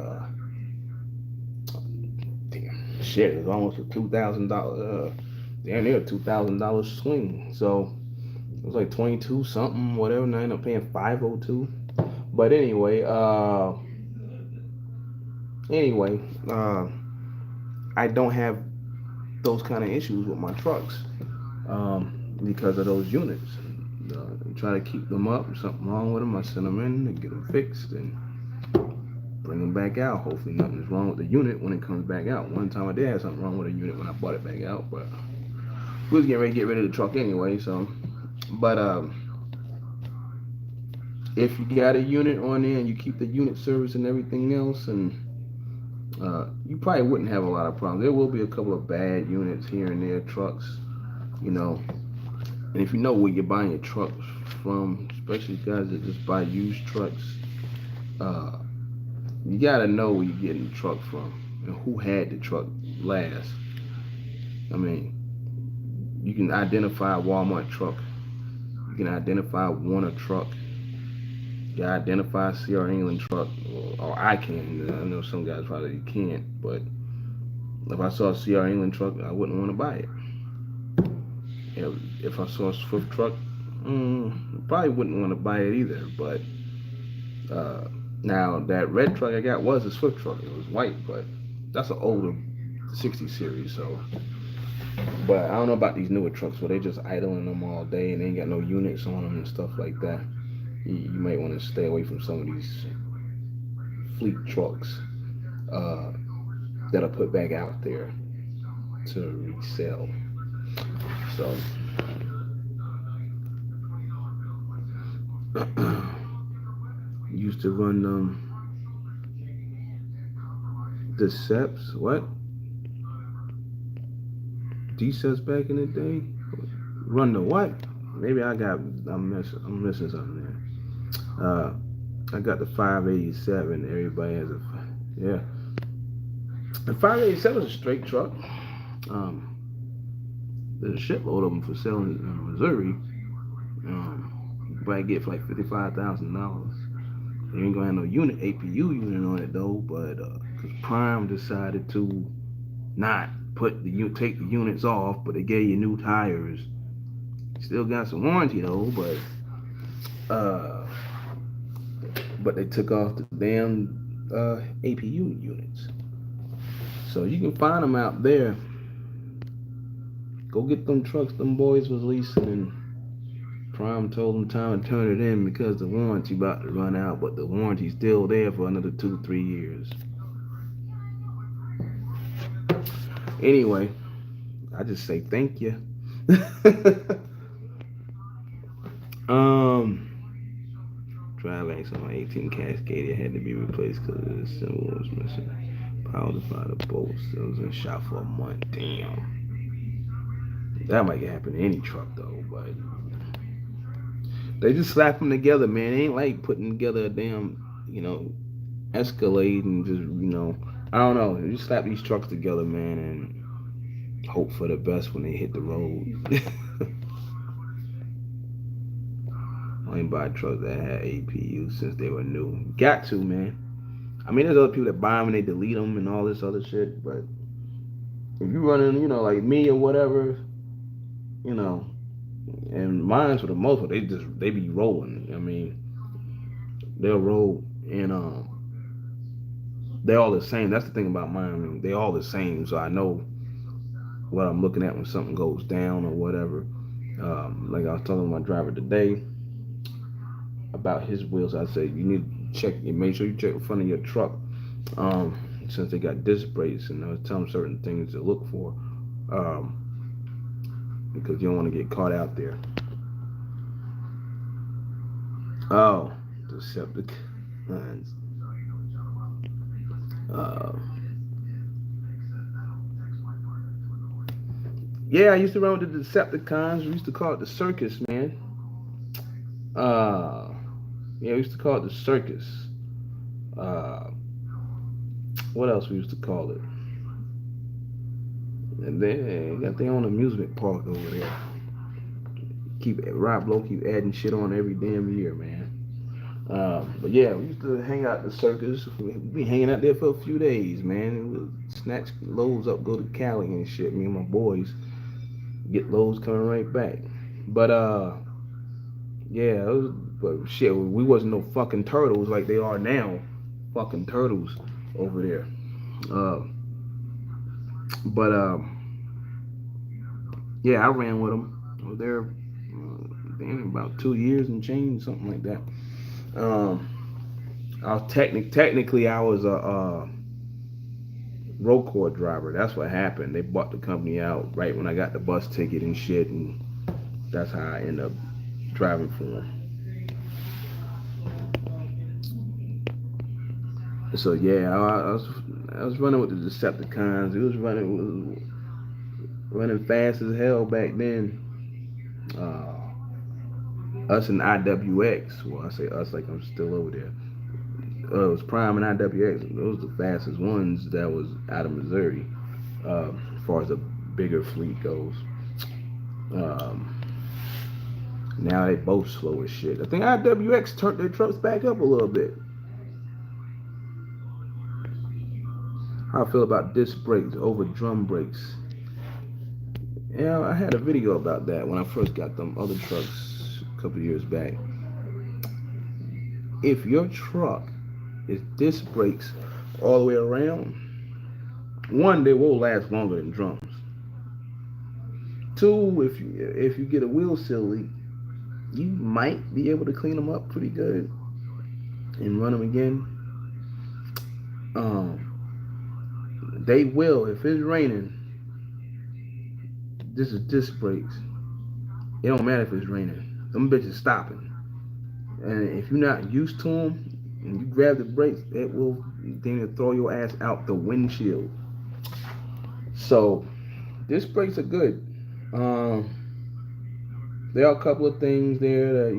Damn, shit, it's almost a $2,000. Damn near a $2,000 swing. So it was like 22 something, whatever. And I ended up paying 502. But anyway, uh, I don't have those kind of issues with my trucks because of those units. Try to keep them up. If something wrong with them, I send them in and get them fixed and bring them back out. Hopefully, nothing is wrong with the unit when it comes back out. One time I did have something wrong with a unit when I bought it back out, but we was getting ready to get rid of the truck anyway. So, but if you got a unit on there and you keep the unit service and everything else, and you probably wouldn't have a lot of problems. There will be a couple of bad units here and there, trucks, you know. And if you know where you're buying your trucks from, especially guys that just buy used trucks, uh, you gotta know where you're getting the truck from and who had the truck last. I mean, you can identify a Walmart truck. You can identify a Warner truck. You can identify a Sierra England truck, or I can. I know some guys probably can't, but if I saw a Sierra England truck, I wouldn't want to buy it. If I saw a Swift truck, probably wouldn't want to buy it either. But uh, now that red truck I got was a Swift truck. It was white, but that's an older 60 series. So, but I don't know about these newer trucks where they just idling them all day and they ain't got no units on them and stuff like that. You might want to stay away from some of these fleet trucks uh, that are put back out there to resell. So used to run Deceps. What? Deceps back in the day? Run the what? Maybe I'm missing something there. I got the 587. Everybody has a, yeah. The 587 is a straight truck. Um, there's a shitload of them for selling in Missouri. You probably get for like $55,000. They ain't gonna have no APU unit on it though, but because Prime decided to not take the units off, but they gave you new tires. Still got some warranty though, but they took off the damn APU units. So you can find them out there. Go get them trucks them boys was leasing, and Prime told them time to turn it in because the warranty about to run out, but the warranty's still there for another 2-3 years. Anyway, I just say thank you. Drive axle on 18 Cascadia had to be replaced because the symbol was missing. Power divider the bolts. It was in shop for a month. Damn. That might happen to any truck though, but they just slap them together, man. It ain't like putting together a damn, Escalade and just, I don't know. You slap these trucks together, man, and hope for the best when they hit the road. Only buy trucks that had APU since they were new. Got to, man. I mean, there's other people that buy them and they delete them and all this other shit, but if you running, like me or whatever, and mine for the most part, they be rolling. I mean, they'll roll and they're all the same. That's the thing about mine. I mean, they all the same, so I know what I'm looking at when something goes down or whatever. Like I was talking to my driver today about his wheels. I said you need to make sure you check the front of your truck, since they got disc brakes, and I was telling them certain things to look for, because you don't want to get caught out there. Oh, Decepticons. Yeah, I used to run with the Decepticons. We used to call it the circus, man. Yeah, we used to call it the circus. What else we used to call it? And they got their own amusement park over there. Rob Lowe keep adding shit on every damn year, man. But yeah, we used to hang out at the circus. We'd be hanging out there for a few days, man. We'd snatch loads up, go to Cali and shit. Me and my boys get loads coming right back. But Yeah, but shit, we wasn't no fucking turtles like they are now. Fucking turtles over there. Uh, but yeah, I ran with them. I was there, damn, about 2 years and change, something like that. Um, I was technically I was a road court driver. That's what happened. They bought the company out right when I got the bus ticket and shit, and that's how I ended up driving for them. So yeah, I was running with the Decepticons. It was running fast as hell back then. Us and IWX. Well, I say us like I'm still over there. It was Prime and IWX. Those were the fastest ones that was out of Missouri, as far as a bigger fleet goes. Um, Now they both slow as shit. I think IWX turned their trucks back up a little bit. How I feel about disc brakes over drum brakes. Yeah, I had a video about that when I first got them other trucks a couple of years back. If your truck is disc brakes all the way around, one, they will last longer than drums. Two, if you get a wheel seal leak, you might be able to clean them up pretty good and run them again. Um, they will if it's raining. This is disc brakes. It don't matter if it's raining. Them bitches stopping. And if you're not used to them, and you grab the brakes, it will then throw your ass out the windshield. So disc brakes are good. Um, there are a couple of things there that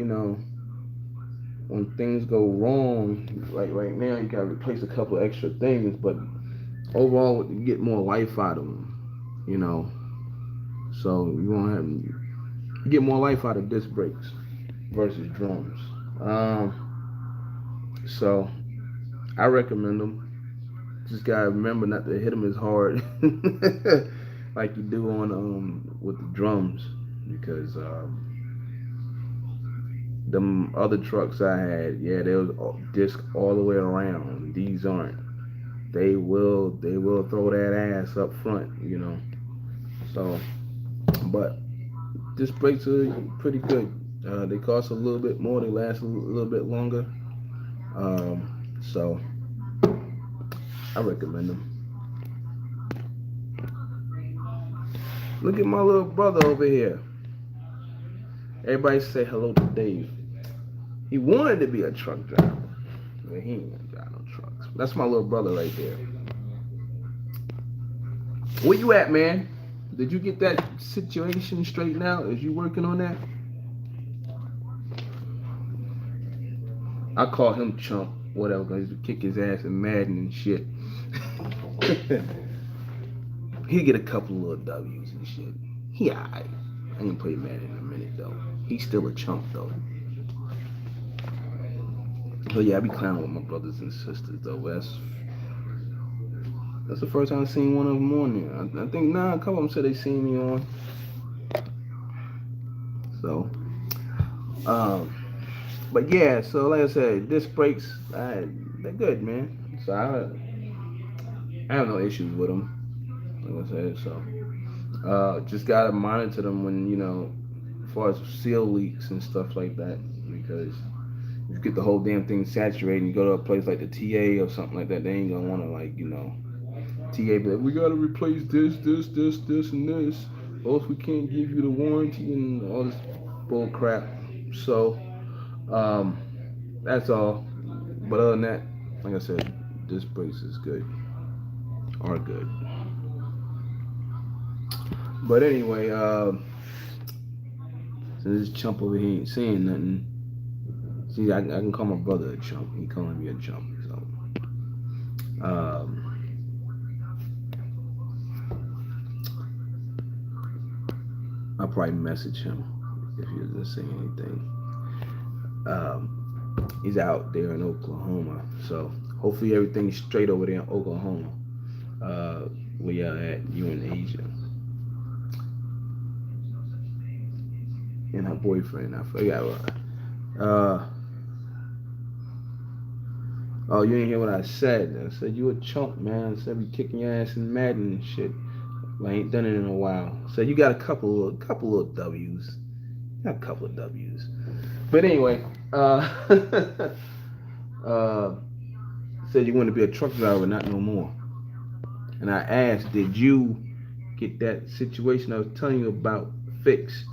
when things go wrong, like right now, you gotta replace a couple of extra things, but overall, you get more life out of them. You know, so you get more life out of disc brakes versus drums. So I recommend them. Just gotta remember not to hit them as hard like you do on with the drums, because them other trucks I had, yeah, they was disc all the way around. These aren't. They will throw that ass up front. So, but disc brakes are pretty good. They cost a little bit more. They last a little bit longer. So I recommend them. Look at my little brother over here. Everybody say hello to Dave. He wanted to be a truck driver, but he ain't gonna drive no trucks. That's my little brother right there. Where you at, man? Did you get that situation straightened out? Is you working on that? I call him chump, whatever, because he kick his ass in Madden and shit. He'll get a couple of little W's and shit. He alright. I ain't play Madden in a minute though. He's still a chump though. So yeah, I be clowning with my brothers and sisters though. That's the first time I seen one of them on there. I think a couple of them said they seen me on. So, but yeah, so like I said, disc brakes, they're good, man. So I have no issues with them. Like I said, so just gotta monitor them when as far as seal leaks and stuff like that, because if you get the whole damn thing saturated and you go to a place like the TA or something like that, they ain't gonna wanna TA be like, we gotta replace this, and this, or else we can't give you the warranty and all this bull crap. So that's all. But other than that, like I said, this brace is good. Are good. But anyway, since this chump over here ain't saying nothing, see, I can call my brother a chump. He calling me a chump. So, I'll probably message him if he doesn't say anything. He's out there in Oklahoma, so hopefully everything's straight over there in Oklahoma. Where y'all at? You in Asia? And her boyfriend, I forgot. Uh, oh, you didn't hear what I said. I said you a chump, man. I said we kicking your ass in Madden and shit. I ain't done it in a while. So you got a couple of W's. Got a couple of W's. But anyway, uh, said you want to be a truck driver, not no more. And I asked, did you get that situation I was telling you about fixed?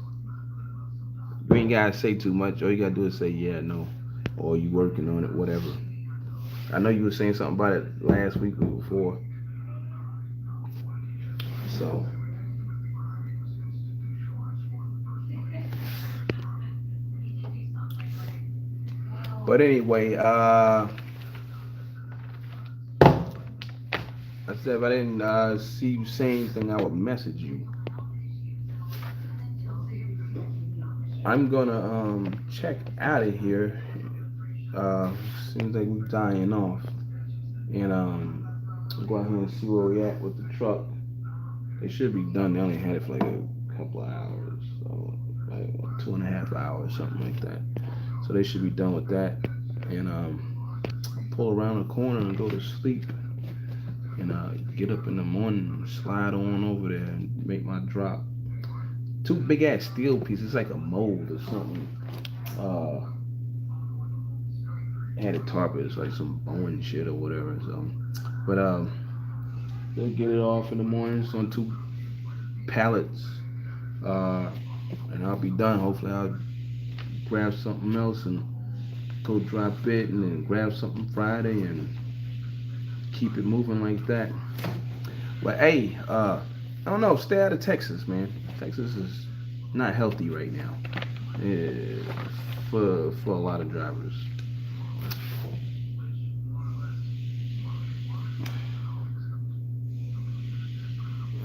You ain't gotta say too much. All you gotta do is say yeah, no, or you working on it, whatever. I know you were saying something about it last week or before. So, but anyway, I said if I didn't see you saying anything, I would message you. I'm gonna check out of here. Seems like we're dying off, and go out here and see where we at with the truck. They should be done. They only had it for like a couple of hours, so like 2.5 hours, something like that. So they should be done with that, and pull around the corner and go to sleep, and get up in the morning, slide on over there, and make my drop. Two big ass steel pieces, it's like a mold or something. Uh, had it tarped, it's like some bone shit or whatever. So, but they'll get it off in the morning. It's on two pallets, uh, and I'll be done. Hopefully, I'll grab something else and go drop it, and then grab something Friday and keep it moving like that. But hey, I don't know. Stay out of Texas, man. Texas is not healthy right now. Yeah, for a lot of drivers.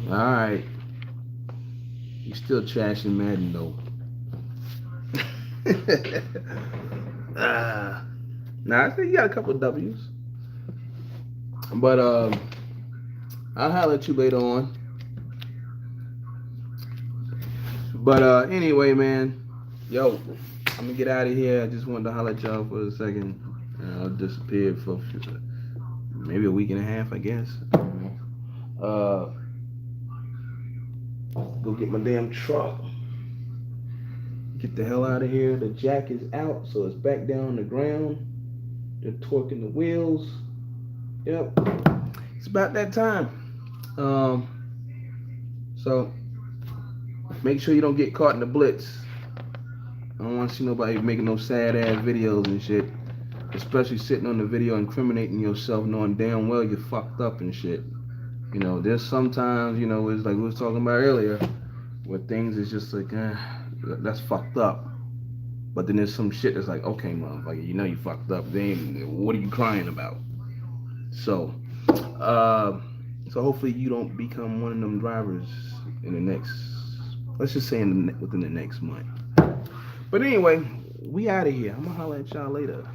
All right, you still trashing Madden though. Nah, I think you got a couple of W's, but I'll holler at you later on. But anyway, man, yo, I'm gonna get out of here. I just wanted to holler at y'all for a second. I disappeared for maybe a week and a half, I guess. Uh, go get my damn truck. Get the hell out of here. The jack is out, so it's back down on the ground. They're torquing the wheels. Yep, it's about that time. Um, so make sure you don't get caught in the blitz. I don't want to see nobody making no sad ass videos and shit. Especially sitting on the video incriminating yourself, knowing damn well you're fucked up and shit. You know, there's sometimes, you know, it's like we was talking about earlier, where things is just like, that's fucked up. But then there's some shit that's like, okay, motherfucker, you know you fucked up. Then what are you crying about? So, so hopefully you don't become one of them drivers in the next, let's just say within the next month. But anyway, we out of here. I'm gonna holler at y'all later.